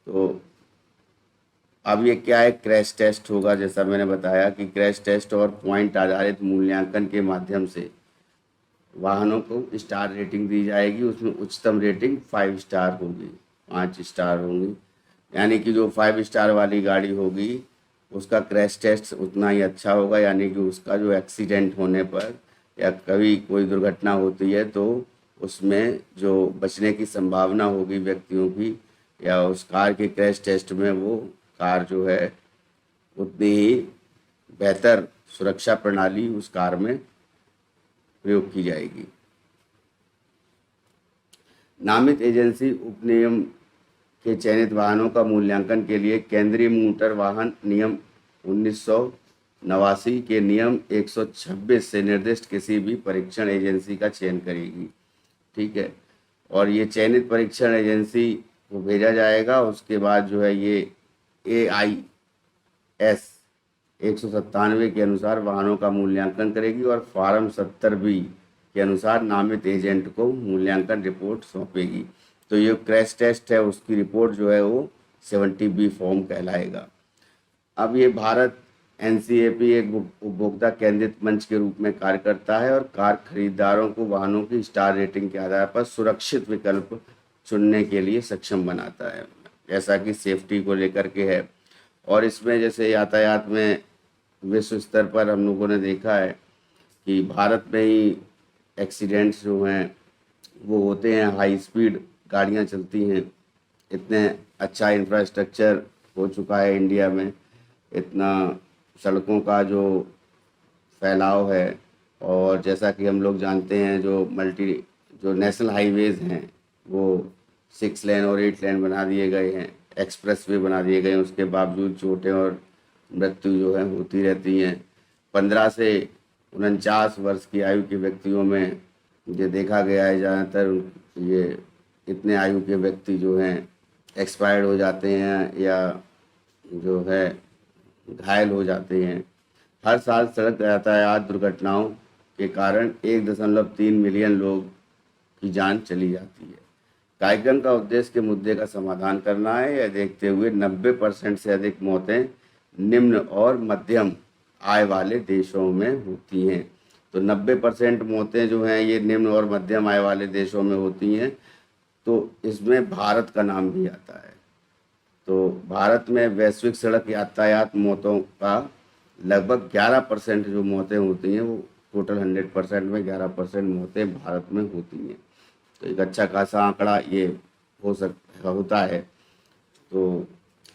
तो अब ये क्या है, क्रैश टेस्ट होगा। जैसा मैंने बताया कि क्रैश टेस्ट और पॉइंट आधारित मूल्यांकन के माध्यम से वाहनों को स्टार रेटिंग दी जाएगी। उसमें उच्चतम रेटिंग 5 स्टार होगी, 5 स्टार होंगी, यानी कि जो 5 स्टार वाली गाड़ी होगी उसका क्रैश टेस्ट उतना ही अच्छा होगा, यानी कि उसका जो एक्सीडेंट होने पर या कभी कोई दुर्घटना होती है तो उसमें जो बचने की संभावना होगी व्यक्तियों की, या उस कार के क्रैश टेस्ट में वो कार जो है उतनी ही बेहतर सुरक्षा प्रणाली उस कार में प्रयोग की जाएगी। नामित एजेंसी उपनियम के चयनित वाहनों का मूल्यांकन के लिए केंद्रीय मोटर वाहन नियम 1989 के नियम 126 से निर्दिष्ट किसी भी परीक्षण एजेंसी का चयन करेगी। ठीक है, और ये चयनित परीक्षण एजेंसी को भेजा जाएगा। उसके बाद जो है ये AIS 197 के अनुसार वाहनों का मूल्यांकन करेगी और फार्म 70B के अनुसार नामित एजेंट को मूल्यांकन रिपोर्ट सौंपेगी। तो ये क्रैश टेस्ट है, उसकी रिपोर्ट जो है वो 70B फॉर्म कहलाएगा। अब ये भारत NCAP एक उपभोक्ता केंद्रित मंच के रूप में कार्य करता है और कार खरीदारों को वाहनों की स्टार रेटिंग के आधार पर सुरक्षित विकल्प चुनने के लिए सक्षम बनाता है, जैसा कि सेफ्टी को लेकर के है। और इसमें जैसे यातायात में विश्व स्तर पर हम लोगों ने देखा है कि भारत में ही एक्सीडेंट्स जो हैं वो होते हैं, हाई स्पीड गाड़ियां चलती हैं, इतने अच्छा इंफ्रास्ट्रक्चर हो चुका है इंडिया में, इतना सड़कों का जो फैलाव है, और जैसा कि हम लोग जानते हैं जो नेशनल हाईवेज़ हैं वो 6 लेन और 8 लेन बना दिए गए हैं, एक्सप्रेस वे बना दिए गए हैं, उसके बावजूद चोटें और मृत्यु जो है होती रहती हैं। 15 से 49 वर्ष की आयु के व्यक्तियों में ये देखा गया है ज़्यादातर ये इतने आयु के व्यक्ति जो हैं एक्सपायर्ड हो जाते हैं या जो है घायल हो जाते हैं। हर साल सड़क यातायात दुर्घटनाओं के कारण 1.3 मिलियन लोग की जान चली जाती है। कार्यक्रम का उद्देश्य के मुद्दे का समाधान करना है, यह देखते हुए 90% से अधिक मौतें निम्न और मध्यम आय वाले देशों में होती हैं। तो 90% मौतें जो हैं ये निम्न और मध्यम आय वाले देशों में होती हैं। तो इसमें भारत का नाम भी आता है। तो भारत में वैश्विक सड़क यातायात मौतों का लगभग 11% जो मौतें होती हैं वो टोटल 100% में 11% मौतें भारत में होती हैं। तो एक अच्छा खासा आंकड़ा ये होता है। तो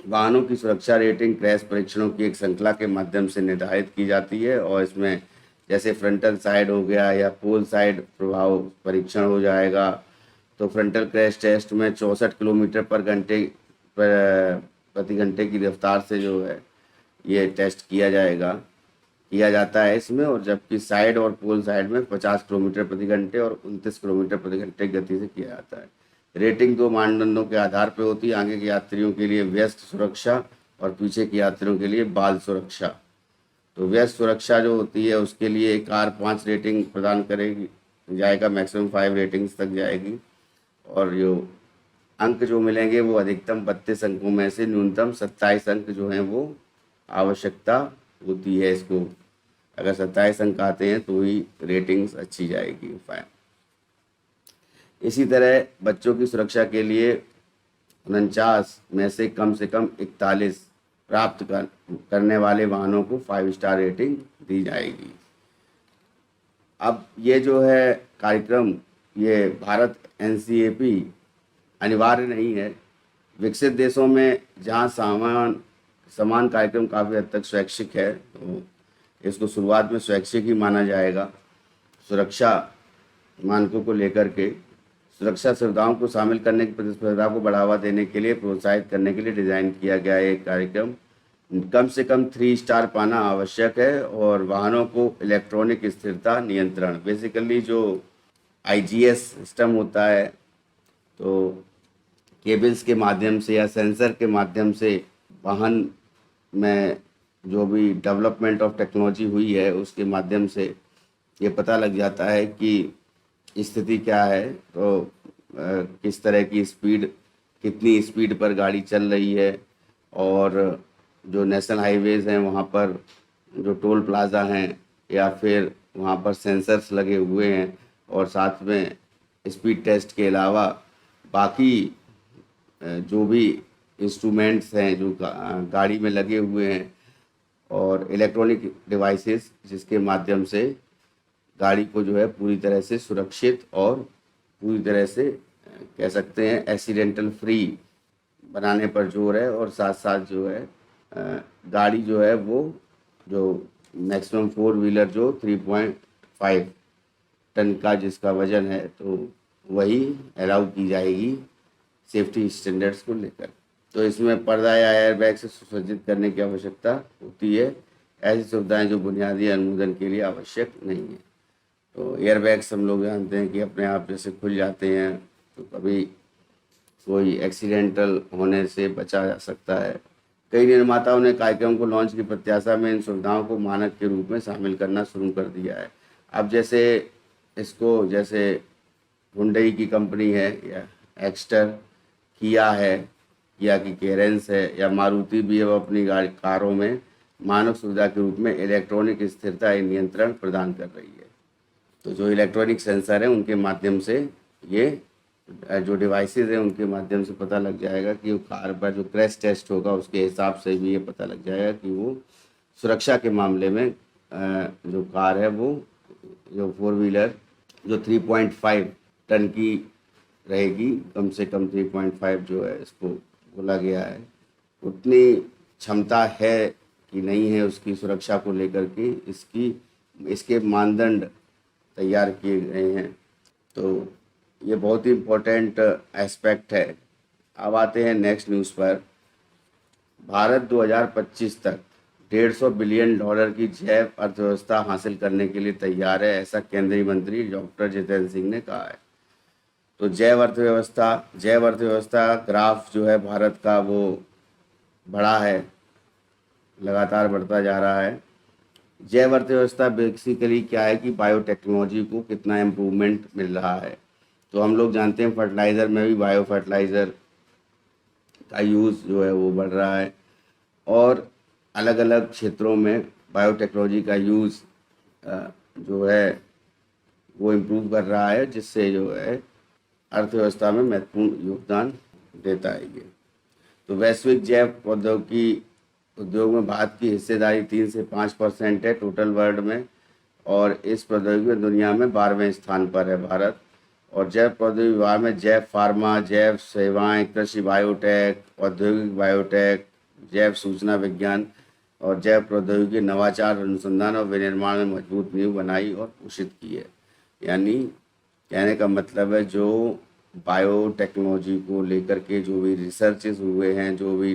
वाहनों की सुरक्षा रेटिंग क्रैश परीक्षणों की एक श्रृंखला के माध्यम से निर्धारित की जाती है, और इसमें जैसे फ्रंटल साइड हो गया या पोल साइड प्रभाव परीक्षण हो जाएगा। तो फ्रंटल क्रैश टेस्ट में 64 किलोमीटर प्रति घंटे की रफ्तार से जो है ये टेस्ट किया जाता है इसमें, और जबकि साइड और पोल साइड में 50 किलोमीटर प्रति घंटे और 29 किलोमीटर प्रति घंटे की गति से किया जाता है। रेटिंग 2 मानदंडों के आधार पर होती है, आगे के यात्रियों के लिए व्यस्त सुरक्षा और पीछे के यात्रियों के लिए बाल सुरक्षा। तो व्यस्त सुरक्षा जो होती है उसके लिए कार 5 रेटिंग प्रदान जाएगा, मैक्सिमम 5 रेटिंग्स तक जाएगी, और जो अंक जो मिलेंगे वो अधिकतम 32 अंकों में से न्यूनतम 27 अंक जो हैं वो आवश्यकता होती है। इसको अगर 27 अंक आते हैं तो ही रेटिंग्स अच्छी जाएगी। फाइन। इसी तरह बच्चों की सुरक्षा के लिए 49 में से कम 41 प्राप्त करने वाले वाहनों को 5 स्टार रेटिंग दी जाएगी। अब ये जो है कार्यक्रम ये भारत NCAP अनिवार्य नहीं है। विकसित देशों में जहाँ समान कार्यक्रम काफ़ी हद तक स्वैच्छिक है, तो इसको शुरुआत में स्वैच्छिक ही माना जाएगा सुरक्षा मानकों को लेकर के। सुरक्षा सुविधाओं को शामिल करने की प्रतिस्पर्धा को बढ़ावा देने के लिए प्रोत्साहित करने के लिए डिजाइन किया गया है एक कार्यक्रम। कम से कम 3 स्टार पाना आवश्यक है। और वाहनों को इलेक्ट्रॉनिक स्थिरता नियंत्रण, बेसिकली जो आईजीएस सिस्टम होता है, तो केबल्स के माध्यम से या सेंसर के माध्यम से वाहन में जो भी डेवलपमेंट ऑफ टेक्नोलॉजी हुई है उसके माध्यम से ये पता लग जाता है कि स्थिति क्या है। तो किस तरह की स्पीड, कितनी स्पीड पर गाड़ी चल रही है, और जो नेशनल हाईवेज हैं वहाँ पर जो टोल प्लाजा हैं या फिर वहाँ पर सेंसर्स लगे हुए हैं, और साथ में स्पीड टेस्ट के अलावा बाकी जो भी इंस्ट्रूमेंट्स हैं जो गाड़ी में लगे हुए हैं, और इलेक्ट्रॉनिक डिवाइसेस जिसके माध्यम से गाड़ी को जो है पूरी तरह से सुरक्षित और पूरी तरह से कह सकते हैं एक्सीडेंटल फ्री बनाने पर जोर है। और साथ साथ जो है गाड़ी जो है वो जो मैक्सिमम 4 व्हीलर जो 3.5 टन का जिसका वजन है तो वही अलाउ की जाएगी सेफ्टी स्टैंडर्ड्स को लेकर। तो इसमें पर्दा या एयरबैग से सुसज्जित करने की आवश्यकता होती है। ऐसी सुविधाएं जो बुनियादी अनुमोदन के लिए आवश्यक नहीं है। तो एयरबैग्स हम लोग जानते हैं कि अपने आप जैसे खुल जाते हैं तो कभी कोई एक्सीडेंटल होने से बचा जा सकता है। कई निर्माताओं ने कार्यक्रम को लॉन्च की प्रत्याशा में इन सुविधाओं को मानक के रूप में शामिल करना शुरू कर दिया है। अब जैसे इसको जैसे हुंडई की कंपनी है या एक्स्टर, किया है, किया की केरेंस है, या मारुति भी अब अपनी गाड़ी कारों में मानक सुविधा के रूप में इलेक्ट्रॉनिक स्थिरता नियंत्रण प्रदान कर रही है। तो जो इलेक्ट्रॉनिक सेंसर है उनके माध्यम से ये जो डिवाइसेस हैं उनके माध्यम से पता लग जाएगा कि वो कार पर जो क्रैश टेस्ट होगा उसके हिसाब से भी ये पता लग जाएगा कि वो सुरक्षा के मामले में जो कार है वो जो 4 व्हीलर जो 3.5 टन की रहेगी, कम से कम 3.5 जो है इसको बोला गया है, उतनी क्षमता है कि नहीं है उसकी सुरक्षा को लेकर के इसके मानदंड तैयार किए गए हैं। तो ये बहुत ही इम्पोर्टेंट एस्पेक्ट है। अब आते हैं नेक्स्ट न्यूज़ पर। भारत 2025 तक $150 बिलियन की जैव अर्थव्यवस्था हासिल करने के लिए तैयार है, ऐसा केंद्रीय मंत्री डॉक्टर जितेंद्र सिंह ने कहा है। तो जैव अर्थव्यवस्था ग्राफ जो है भारत का वो बड़ा है, लगातार बढ़ता जा रहा है। जैव अर्थव्यवस्था बेसिकली क्या है कि बायोटेक्नोलॉजी को कितना इम्प्रूवमेंट मिल रहा है। तो हम लोग जानते हैं फर्टिलाइज़र में भी बायो फर्टिलाइज़र का यूज़ जो है वो बढ़ रहा है, और अलग अलग क्षेत्रों में बायोटेक्नोलॉजी का यूज़ जो है वो इम्प्रूव कर रहा है, जिससे जो है अर्थव्यवस्था में महत्वपूर्ण योगदान देता है ये। तो वैश्विक जैव प्रौद्योगिकी उद्योग में भारत की हिस्सेदारी 3 से 5% है टोटल वर्ल्ड में, और इस प्रौद्योगिकी में दुनिया में 12वें स्थान पर है भारत। और जैव प्रौद्योगिकी विभाग में जैव फार्मा, जैव सेवाएं, कृषि बायोटेक, औद्योगिक बायोटेक, जैव सूचना विज्ञान और जैव प्रौद्योगिकी नवाचार, अनुसंधान और विनिर्माण में मजबूत नींव बनाई और पोषित की है। यानी कहने का मतलब है जो बायोटेक्नोलॉजी को लेकर के जो भी रिसर्चेस हुए हैं, जो भी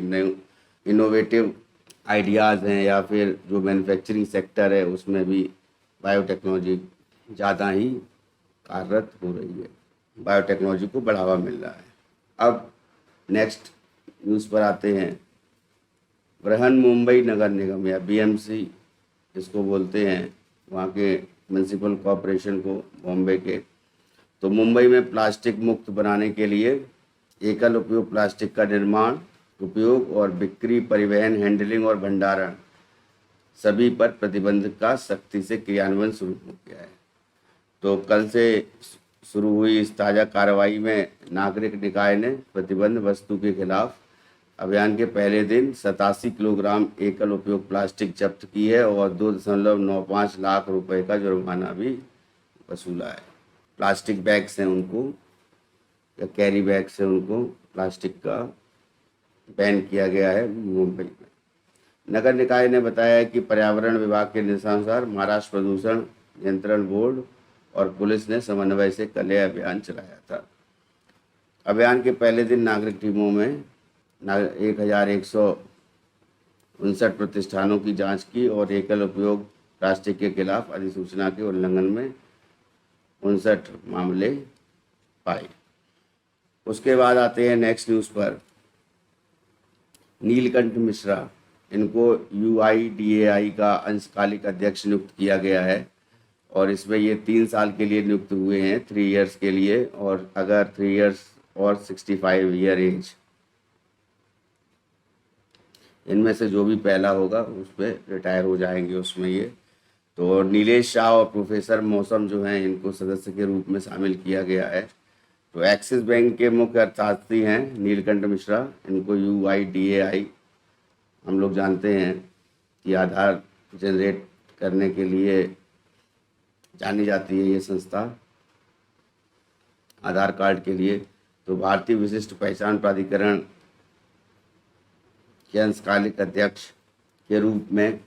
इनोवेटिव आइडियाज़ हैं, या फिर जो मैन्युफैक्चरिंग सेक्टर है उसमें भी बायोटेक्नोलॉजी ज़्यादा ही कार्यरत हो रही है, बायोटेक्नोलॉजी को बढ़ावा मिल रहा है। अब नेक्स्ट न्यूज़ पर आते हैं। बृहन मुंबई नगर निगम या बीएमसी इसको बोलते हैं, वहाँ के म्यूनसिपल कॉरपोरेशन को, बॉम्बे के। तो मुंबई में प्लास्टिक मुक्त बनाने के लिए एकल उपयोग प्लास्टिक का निर्माण, उपयोग और बिक्री, परिवहन, हैंडलिंग और भंडारण सभी पर प्रतिबंध का सख्ती से क्रियान्वयन शुरू हो गया है। तो कल से शुरू हुई इस ताज़ा कार्रवाई में नागरिक निकाय ने प्रतिबंध वस्तु के खिलाफ अभियान के पहले दिन 87 किलोग्राम एकल उपयोग प्लास्टिक जब्त की है और 2.95 लाख रुपए का जुर्माना भी वसूला है। प्लास्टिक बैग्स हैं उनको या कैरी बैग्स हैं उनको प्लास्टिक का बैन किया गया है मुंबई में। नगर निकाय ने बताया है कि पर्यावरण विभाग के निर्देशानुसार महाराष्ट्र प्रदूषण नियंत्रण बोर्ड और पुलिस ने समन्वय से कल यह अभियान चलाया था। अभियान के पहले दिन नागरिक टीमों में 1159 प्रतिष्ठानों की जांच की और एकल उपयोग प्लास्टिक के खिलाफ अधिसूचना के उल्लंघन में 59 मामले पाए। उसके बाद आते हैं नेक्स्ट न्यूज़ पर। नीलकंठ मिश्रा, इनको UIDAI का अंशकालिक अध्यक्ष नियुक्त किया गया है और इसमें ये 3 साल के लिए नियुक्त हुए हैं, 3 इयर्स के लिए, और अगर 3 इयर्स और 65 ईयर एज इनमें से जो भी पहला होगा उस पर रिटायर हो जाएंगे उसमें ये। तो नीलेश शाह और प्रोफेसर मौसम जो हैं इनको सदस्य के रूप में शामिल किया गया है। तो एक्सिस बैंक के मुख्य अर्थशास्त्री हैं नीलकंठ मिश्रा, इनको UIDAI हम लोग जानते हैं कि आधार जनरेट करने के लिए जानी जाती है ये संस्था, आधार कार्ड के लिए। तो भारतीय विशिष्ट पहचान प्राधिकरण के अंशकालिक अध्यक्ष के रूप में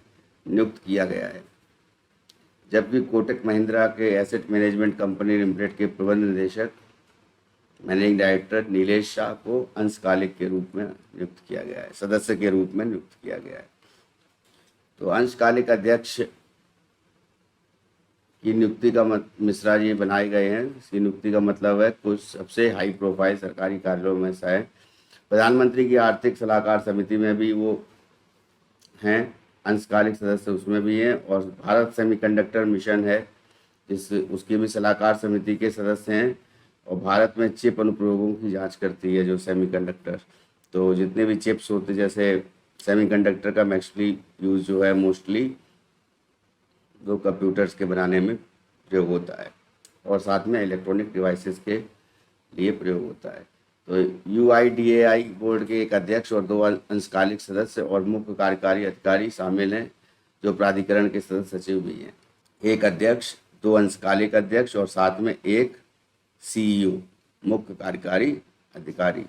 नियुक्त किया गया है, जबकि कोटक महिंद्रा के एसेट मैनेजमेंट कंपनी लिमिटेड के प्रबंध निदेशक मैनेजिंग डायरेक्टर नीलेश शाह को अंशकालिक के रूप में नियुक्त किया गया है, सदस्य के रूप में नियुक्त किया गया है। तो अंशकालिक अध्यक्ष की नियुक्ति का मिश्रा जी बनाए गए हैं। इसकी नियुक्ति का मतलब है कुछ सबसे हाई प्रोफाइल सरकारी कार्यालयों में से है। प्रधानमंत्री की आर्थिक सलाहकार समिति में भी वो हैं, अंशकालिक सदस्य उसमें भी हैं, और भारत सेमीकंडक्टर मिशन है उसकी भी सलाहकार समिति के सदस्य हैं, और भारत में चिप अनुप्रयोगों की जांच करती है जो सेमीकंडक्टर। तो जितने भी चिप्स होते जैसे सेमीकंडक्टर का मैक्सली यूज जो है मोस्टली वो कंप्यूटर्स के बनाने में प्रयोग होता है और साथ में इलेक्ट्रॉनिक डिवाइसेस के लिए प्रयोग होता है। तो UIDAI बोर्ड के एक अध्यक्ष और 2 अंशकालिक सदस्य और मुख्य कार्यकारी अधिकारी शामिल हैं जो प्राधिकरण के सदस्य सचिव भी हैं। एक अध्यक्ष, 2 अंशकालिक अध्यक्ष और साथ में एक CEO मुख्य कार्यकारी अधिकारी।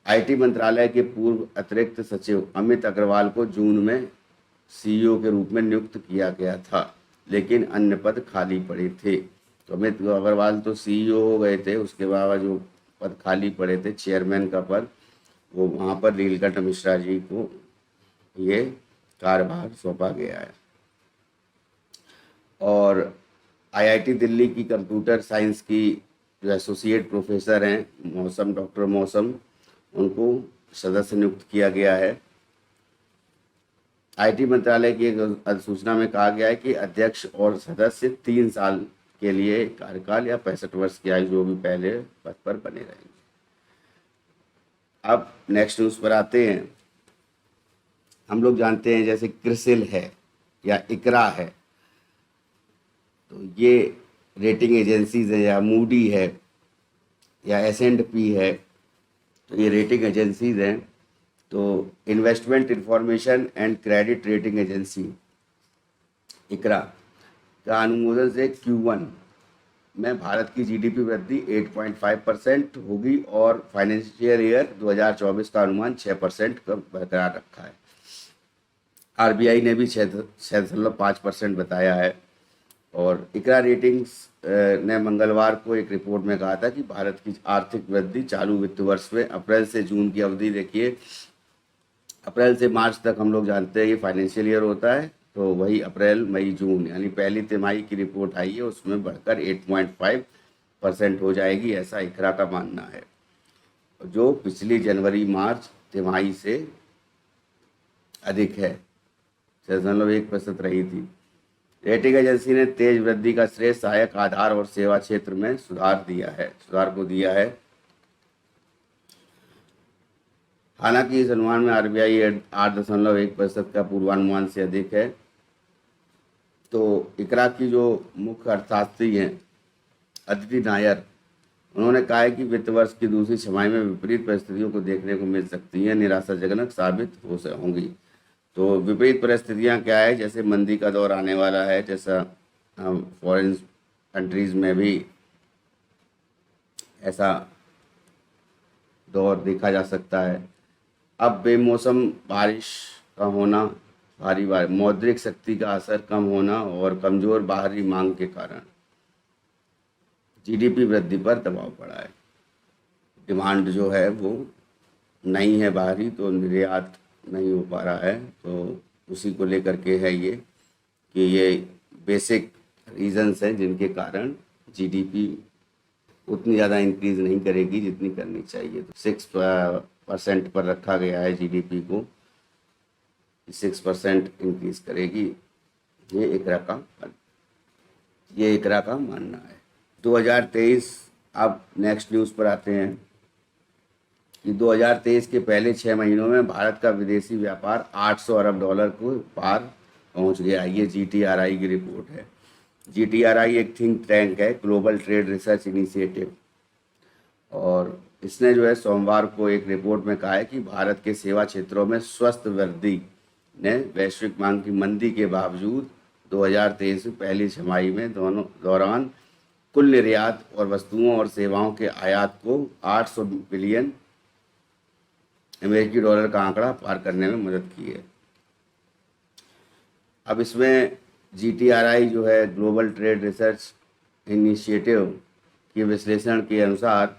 IT मंत्रालय के पूर्व अतिरिक्त सचिव अमित अग्रवाल को जून में CEO के रूप में नियुक्त किया गया था, लेकिन अन्य पद खाली पड़े थे। तो अमित अग्रवाल तो CEO हो गए थे, उसके बाद जो पद खाली पड़े थे चेयरमैन का पद, वो वहाँ पर नीलकंठ मिश्रा जी को ये कार्यभार सौंपा गया है। और IIT दिल्ली की कंप्यूटर साइंस की जो एसोसिएट प्रोफेसर हैं डॉक्टर मौसम, उनको सदस्य नियुक्त किया गया है। IT मंत्रालय की एक अधिसूचना में कहा गया है कि अध्यक्ष और सदस्य 3 साल के लिए कार्यकाल या 65 वर्ष की आयु जो भी पहले पद पर बने रहेंगे। अब नेक्स्ट न्यूज़ पर आते हैं। हम लोग जानते हैं जैसे क्रिसिल है या इकरा है, तो ये रेटिंग एजेंसीज है, या मूडी है या S&P है, तो ये रेटिंग एजेंसीज हैं। तो investment information and credit rating agency ICRA का अनुमोदन से Q1 में भारत की GDP वृद्धि 8.5% होगी और फाइनेंशियल ईयर 2024 का अनुमान 6% का बरकरार रखा है। RBI ने भी 6.5% बताया है। और इकरा रेटिंग्स ने मंगलवार को एक रिपोर्ट में कहा था कि भारत की आर्थिक वृद्धि चालू वित्त वर्ष में अप्रैल से जून की अवधि, देखिए अप्रैल से मार्च तक हम लोग जानते हैं ये फाइनेंशियल ईयर होता है, तो वही अप्रैल मई जून यानी पहली तिमाही की रिपोर्ट आई है, उसमें बढ़कर 8.5% हो जाएगी, ऐसा इकरा का मानना है, जो पिछली जनवरी मार्च तिमाही से अधिक है, 6.1% रही थी। रेटिंग एजेंसी ने तेज वृद्धि का श्रेय सहायक आधार और सेवा क्षेत्र में सुधार को दिया है। हालांकि इस अनुमान में RBI 8.1% का पूर्वानुमान से अधिक है। तो इकरा की जो मुख्य अर्थशास्त्री हैं अदिति नायर, उन्होंने कहा है कि वित्त वर्ष की दूसरी छमाही में विपरीत परिस्थितियों को देखने को मिल सकती हैं, निराशाजनक साबित होंगी। तो विपरीत परिस्थितियां क्या है, जैसे मंदी का दौर आने वाला है, जैसा फॉरेन कंट्रीज में भी ऐसा दौर देखा जा सकता है। अब बेमौसम बारिश का होना, भारी बारिश, मौद्रिक शक्ति का असर कम होना और कमज़ोर बाहरी मांग के कारण GDP वृद्धि पर दबाव पड़ा है। डिमांड जो है वो नहीं है बाहरी, तो निर्यात नहीं हो पा रहा है। तो उसी को लेकर के है ये कि ये बेसिक रीजंस हैं जिनके कारण जीडीपी उतनी ज़्यादा इंक्रीज नहीं करेगी जितनी करनी चाहिए। तो 6% पर रखा गया है जीडीपी को, 6% इंक्रीज करेगी, ये एकरा का मानना है। 2023, अब नेक्स्ट न्यूज़ पर आते हैं कि 2023 के पहले 6 महीनों में भारत का विदेशी व्यापार 800 अरब डॉलर को पार पहुंच गया। ये जीटीआरआई की रिपोर्ट है। जीटीआरआई एक थिंक टैंक है, ग्लोबल ट्रेड रिसर्च इनिशिएटिव, और इसने जो है सोमवार को एक रिपोर्ट में कहा है कि भारत के सेवा क्षेत्रों में स्वस्थ वृद्धि ने वैश्विक मांग की मंदी के बावजूद 2023 में पहली छमाही में दौरान कुल निर्यात और वस्तुओं और सेवाओं के आयात को 800 बिलियन अमेरिकी डॉलर का आंकड़ा पार करने में मदद की है। अब इसमें जीटीआरआई जो है ग्लोबल ट्रेड रिसर्च इनिशिएटिव के विश्लेषण के अनुसार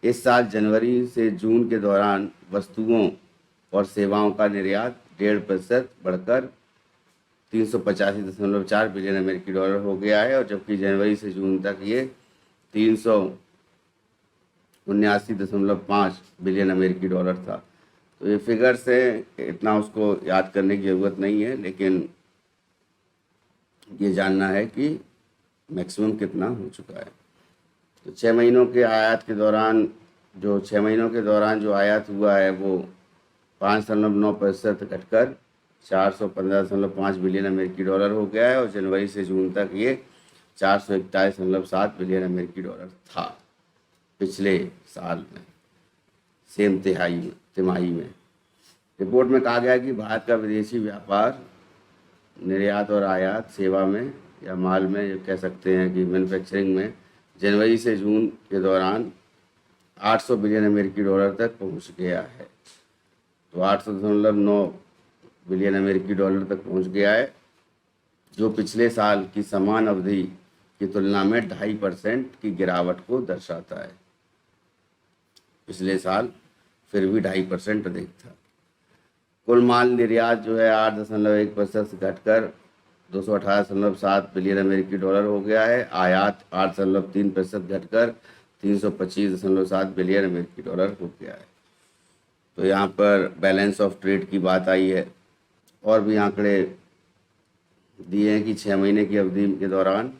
इस साल जनवरी से जून के दौरान वस्तुओं और सेवाओं का निर्यात 1.5% बढ़कर 385.4 बिलियन अमेरिकी डॉलर हो गया है, और जबकि जनवरी से जून तक ये 379.5 बिलियन अमेरिकी डॉलर था। तो ये फिगर्स है, इतना उसको याद करने की ज़रूरत नहीं है, लेकिन ये जानना है कि मैक्सिमम कितना हो चुका है। तो 6 महीनों के दौरान जो आयात हुआ है वो 5.9% घटकर 415.5 बिलियन अमेरिकी डॉलर हो गया है, और जनवरी से जून तक ये 441.7 बिलियन अमेरिकी डॉलर था पिछले साल में, सेम तिमाही में। रिपोर्ट में कहा गया कि भारत का विदेशी व्यापार निर्यात और आयात सेवा में या माल में, ये कह सकते हैं कि मैन्युफैक्चरिंग में, जनवरी से जून के दौरान 800 बिलियन अमेरिकी डॉलर तक पहुंच गया है। तो 800.9 बिलियन अमेरिकी डॉलर तक पहुंच गया है, जो पिछले साल की समान अवधि की तुलना में 2.5% की गिरावट को दर्शाता है। पिछले साल फिर भी 2.5% अधिक था। कुल माल निर्यात जो है 8.1% से घटकर 218.7 बिलियन अमेरिकी डॉलर हो गया है। आयात 8.3% घटकर 325.7 बिलियन अमेरिकी डॉलर हो गया है। तो यहाँ पर बैलेंस ऑफ ट्रेड की बात आई है, और भी आंकड़े दिए हैं कि 6 महीने की अवधि के दौरान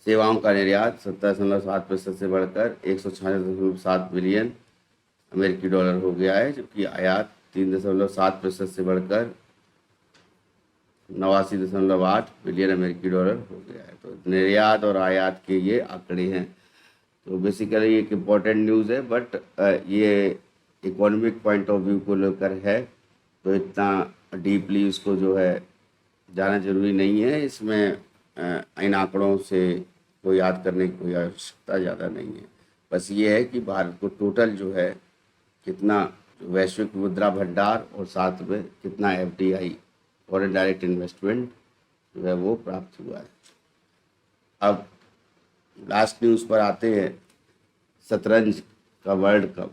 सेवाओं का निर्यात 17.7% से बढ़कर 166.7 बिलियन अमेरिकी डॉलर हो गया है, जबकि आयात 3.7% से बढ़कर 89.8 बिलियन अमेरिकी डॉलर हो गया है। तो निर्यात और आयात के ये आंकड़े हैं। तो बेसिकली एक इम्पॉर्टेंट न्यूज़ है, बट ये इकोनॉमिक पॉइंट ऑफ व्यू को लेकर है, तो इतना डीपली उसको जो है जाना जरूरी नहीं है। इसमें इन आंकड़ों से को याद करने की कोई आवश्यकता ज़्यादा नहीं है। बस ये है कि भारत को टोटल जो है कितना वैश्विक मुद्रा भंडार और साथ में कितना FDI फॉरेन डायरेक्ट इन्वेस्टमेंट जो है वो प्राप्त हुआ है। अब लास्ट न्यूज़ पर आते हैं। शतरंज का वर्ल्ड कप,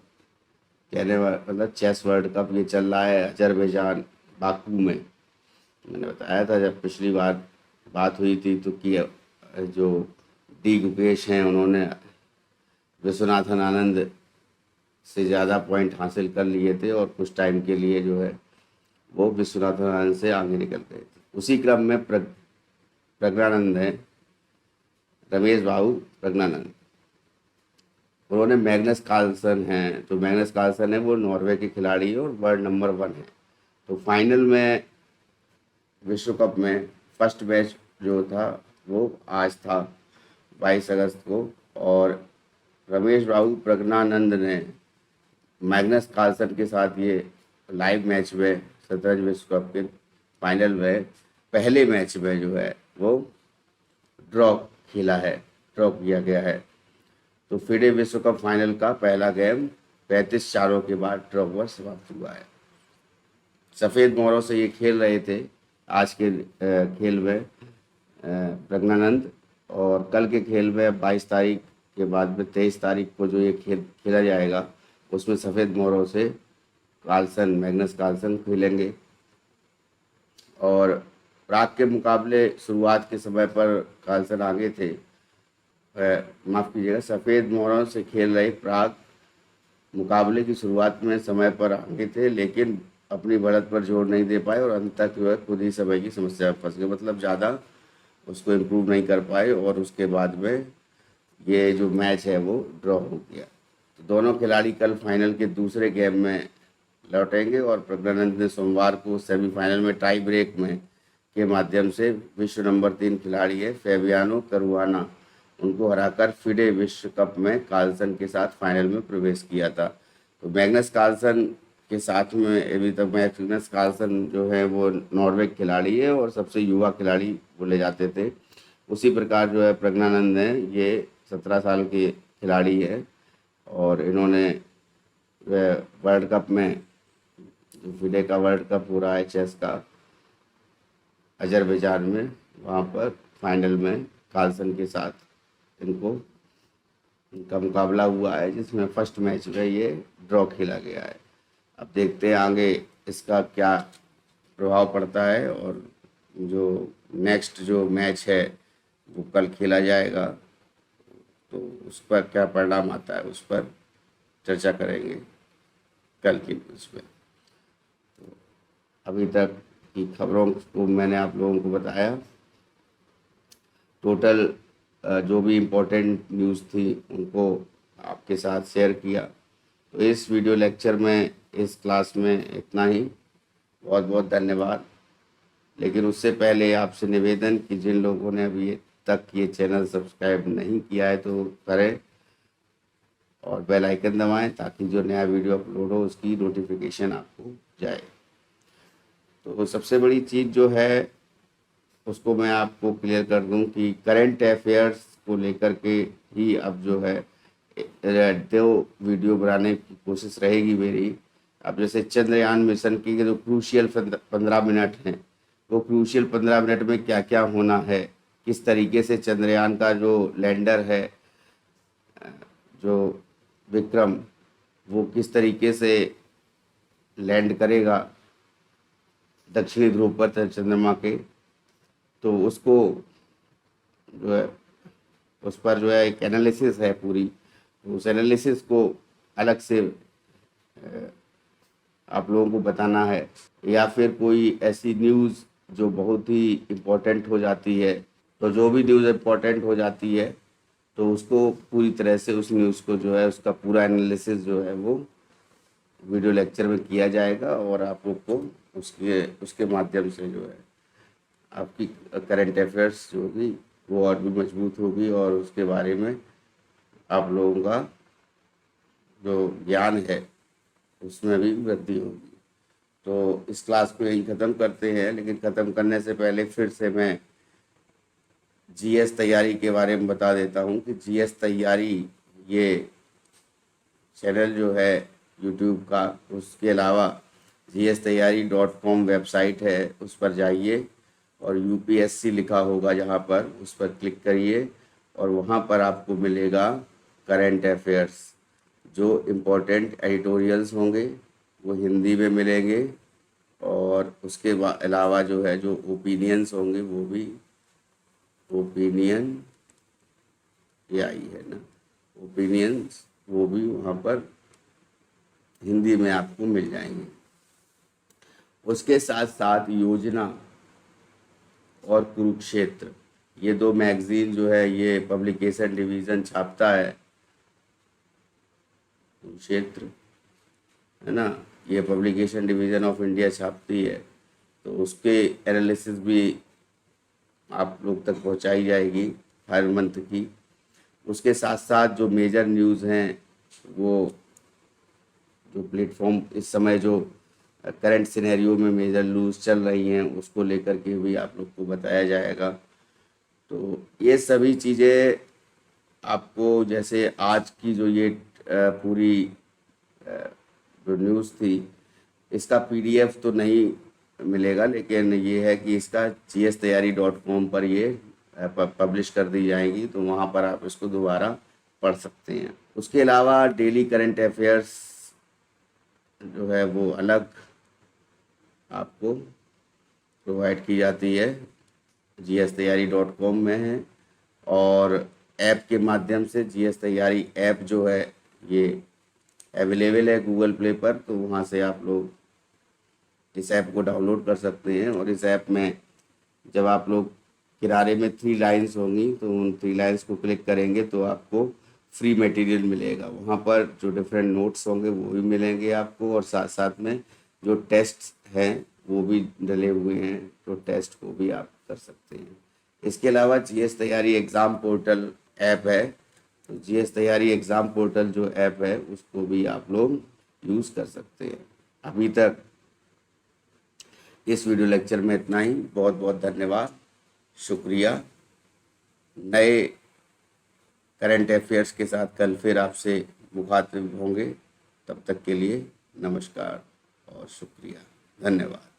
कहने मतलब चेस वर्ल्ड कप, ये चल रहा है अजरबैजान बाकू में। मैंने बताया था जब पिछली बार बात हुई थी तो कि जो डी गुकेश हैं उन्होंने विश्वनाथन आनंद से ज़्यादा पॉइंट हासिल कर लिए थे, और कुछ टाइम के लिए जो है वो विश्वनाथन आनंद से आगे निकल गए थे। उसी क्रम में प्रज्ञानंद हैं, रमेश बाबू प्रज्ञानंद, उन्होंने मैग्नस कार्लसन हैं, तो मैग्नस कार्लसन है वो नॉर्वे के खिलाड़ी है और वर्ल्ड नंबर 1 है। तो फाइनल में विश्व कप में फर्स्ट मैच जो था वो आज था 22 अगस्त को, और रमेश बाबू प्रज्ञानंद ने मैग्नस कार्लसन के साथ ये लाइव मैच में शतरंज विश्व कप के फाइनल में पहले मैच में जो है वो ड्रॉ किया गया है। तो फिडे विश्व कप फाइनल का पहला गेम 35 चारों के बाद ड्रॉ पर समाप्त हुआ है। सफ़ेद मोहरों से ये खेल रहे थे आज के खेल में प्रज्ञानंद, और कल के खेल में 22 तारीख के बाद में 23 तारीख को जो ये खेला जाएगा उसमें सफ़ेद मोहरों से मैग्नस कार्लसन खेलेंगे। और प्राग के मुकाबले शुरुआत के समय पर कार्लसन आगे थे, माफ़ कीजिएगा, सफ़ेद मोहरों से खेल रहे प्राग मुकाबले की शुरुआत में समय पर आगे थे, लेकिन अपनी बढ़त पर जोर नहीं दे पाए और अंत तक जो है खुद ही समय की समस्या में फंस गए, मतलब ज़्यादा उसको इम्प्रूव नहीं कर पाए और उसके बाद में ये जो मैच है वो ड्रॉ हो गया। तो दोनों खिलाड़ी कल फाइनल के दूसरे गेम में लौटेंगे और प्रज्ञानंद ने सोमवार को सेमीफाइनल में टाई ब्रेक में के माध्यम से विश्व नंबर 3 खिलाड़ी है फैबियानो करुआना, उनको हराकर फिडे विश्व कप में कार्लसन के साथ फाइनल में प्रवेश किया था। तो मैग्नस कार्लसन के साथ में अभी तक मैग्नस कार्लसन जो है वो नॉर्वे खिलाड़ी है और सबसे युवा खिलाड़ी बोले जाते थे। उसी प्रकार जो है प्रज्ञानंद है, ये 17 साल के खिलाड़ी है और इन्होंने वर्ल्ड कप में, जो फिडे का वर्ल्ड कप हो रहा है चेस का अजरबैजान में, वहाँ पर फाइनल में कार्लसन के साथ इनका मुकाबला हुआ है, जिसमें फर्स्ट मैच में ये ड्रॉ खेला गया है। अब देखते हैं आगे इसका क्या प्रभाव पड़ता है और जो नेक्स्ट जो मैच है वो कल खेला जाएगा तो उस पर क्या परिणाम आता है उस पर चर्चा करेंगे कल की न्यूज़ में। तो अभी तक की खबरों को मैंने आप लोगों को बताया, टोटल जो भी इम्पोर्टेंट न्यूज़ थी उनको आपके साथ शेयर किया। तो इस वीडियो लेक्चर में, इस क्लास में इतना ही। बहुत बहुत धन्यवाद। लेकिन उससे पहले आपसे निवेदन कि जिन लोगों ने अभी तक ये चैनल सब्सक्राइब नहीं किया है तो करें और बेल आइकन दबाएं ताकि जो नया वीडियो अपलोड हो उसकी नोटिफिकेशन आपको जाए। तो सबसे बड़ी चीज़ जो है उसको मैं आपको क्लियर कर दूं कि करंट अफेयर्स को लेकर के ही अब जो है दो वीडियो बनाने की कोशिश रहेगी मेरी। अब जैसे चंद्रयान मिशन की जो क्रूशियल 15 मिनट हैं, वो क्रूशियल 15 मिनट में क्या क्या होना है, किस तरीके से चंद्रयान का जो लैंडर है जो विक्रम, वो किस तरीके से लैंड करेगा दक्षिणी ध्रुव पर चंद्रमा के, तो उसको जो है उस पर जो है एक एनालिसिस है पूरी, उस एनालिसिस को अलग से आप लोगों को बताना है। या फिर कोई ऐसी न्यूज़ जो बहुत ही इम्पोर्टेंट हो जाती है, तो जो भी न्यूज़ इम्पोर्टेंट हो जाती है तो उसको पूरी तरह से उस न्यूज़ को जो है उसका पूरा एनालिसिस जो है वो वीडियो लेक्चर में किया जाएगा और आप लोग को उसके माध्यम से जो है आपकी करंट अफेयर्स जो होगी वो और भी मजबूत होगी और उसके बारे में आप लोगों का जो ज्ञान है उसमें भी वृद्धि होगी। तो इस क्लास को यही ख़त्म करते हैं, लेकिन ख़त्म करने से पहले फिर से मैं जीएस तैयारी के बारे में बता देता हूँ कि जीएस तैयारी ये चैनल जो है यूट्यूब का, उसके अलावा gstayari.com वेबसाइट है, उस पर जाइए और यूपीएससी लिखा होगा जहाँ पर, उस पर क्लिक करिए और वहाँ पर आपको मिलेगा करंट अफेयर्स। जो इम्पोर्टेंट एडिटोरियल्स होंगे वो हिंदी में मिलेंगे और उसके अलावा जो है जो ओपिनियंस होंगे वो भी, ओपिनियन ये आई है ना, ओपिनियंस, वो भी वहाँ पर हिंदी में आपको मिल जाएंगे। उसके साथ साथ योजना और कुरुक्षेत्र, ये दो मैगजीन जो है ये पब्लिकेशन डिवीज़न छापता है, कुरुक्षेत्र है ना, ये पब्लिकेशन डिवीज़न ऑफ इंडिया छापती है, तो उसके एनालिसिस भी आप लोग तक पहुंचाई जाएगी हर मंथ की। उसके साथ साथ जो मेजर न्यूज़ हैं, वो जो प्लेटफॉर्म इस समय जो करंट सिनेरियो में मेजर न्यूज़ चल रही हैं उसको लेकर के भी आप लोग को बताया जाएगा। तो ये सभी चीज़ें आपको, जैसे आज की जो ये पूरी जो न्यूज़ थी, इसका पीडीएफ तो नहीं मिलेगा, लेकिन ये है कि इसका gstayari.com पर ये पब्लिश कर दी जाएगी, तो वहाँ पर आप इसको दोबारा पढ़ सकते हैं। उसके अलावा डेली करंट अफेयर्स जो है वो अलग आपको प्रोवाइड की जाती है, gstayari.com में है, और ऐप के माध्यम से GS तैयारी ऐप जो है ये अवेलेबल है गूगल प्ले पर, तो वहाँ से आप लोग इस ऐप को डाउनलोड कर सकते हैं। और इस ऐप में जब आप लोग किनारे में 3 लाइन्स होंगी तो उन 3 लाइन्स को क्लिक करेंगे तो आपको फ्री मटेरियल मिलेगा। वहाँ पर जो डिफरेंट नोट्स होंगे वो भी मिलेंगे आपको, और साथ साथ में जो टेस्ट हैं वो भी डले हुए हैं, तो टेस्ट को भी आप कर सकते हैं। इसके अलावा GS तैयारी एग्ज़ाम पोर्टल ऐप है, तो GS तैयारी एग्ज़ाम पोर्टल जो ऐप है उसको भी आप लोग यूज़ कर सकते हैं। अभी तक इस वीडियो लेक्चर में इतना ही। बहुत बहुत धन्यवाद, शुक्रिया। नए करंट अफेयर्स के साथ कल फिर आपसे मुखातिब होंगे। तब तक के लिए नमस्कार और शुक्रिया, धन्यवाद।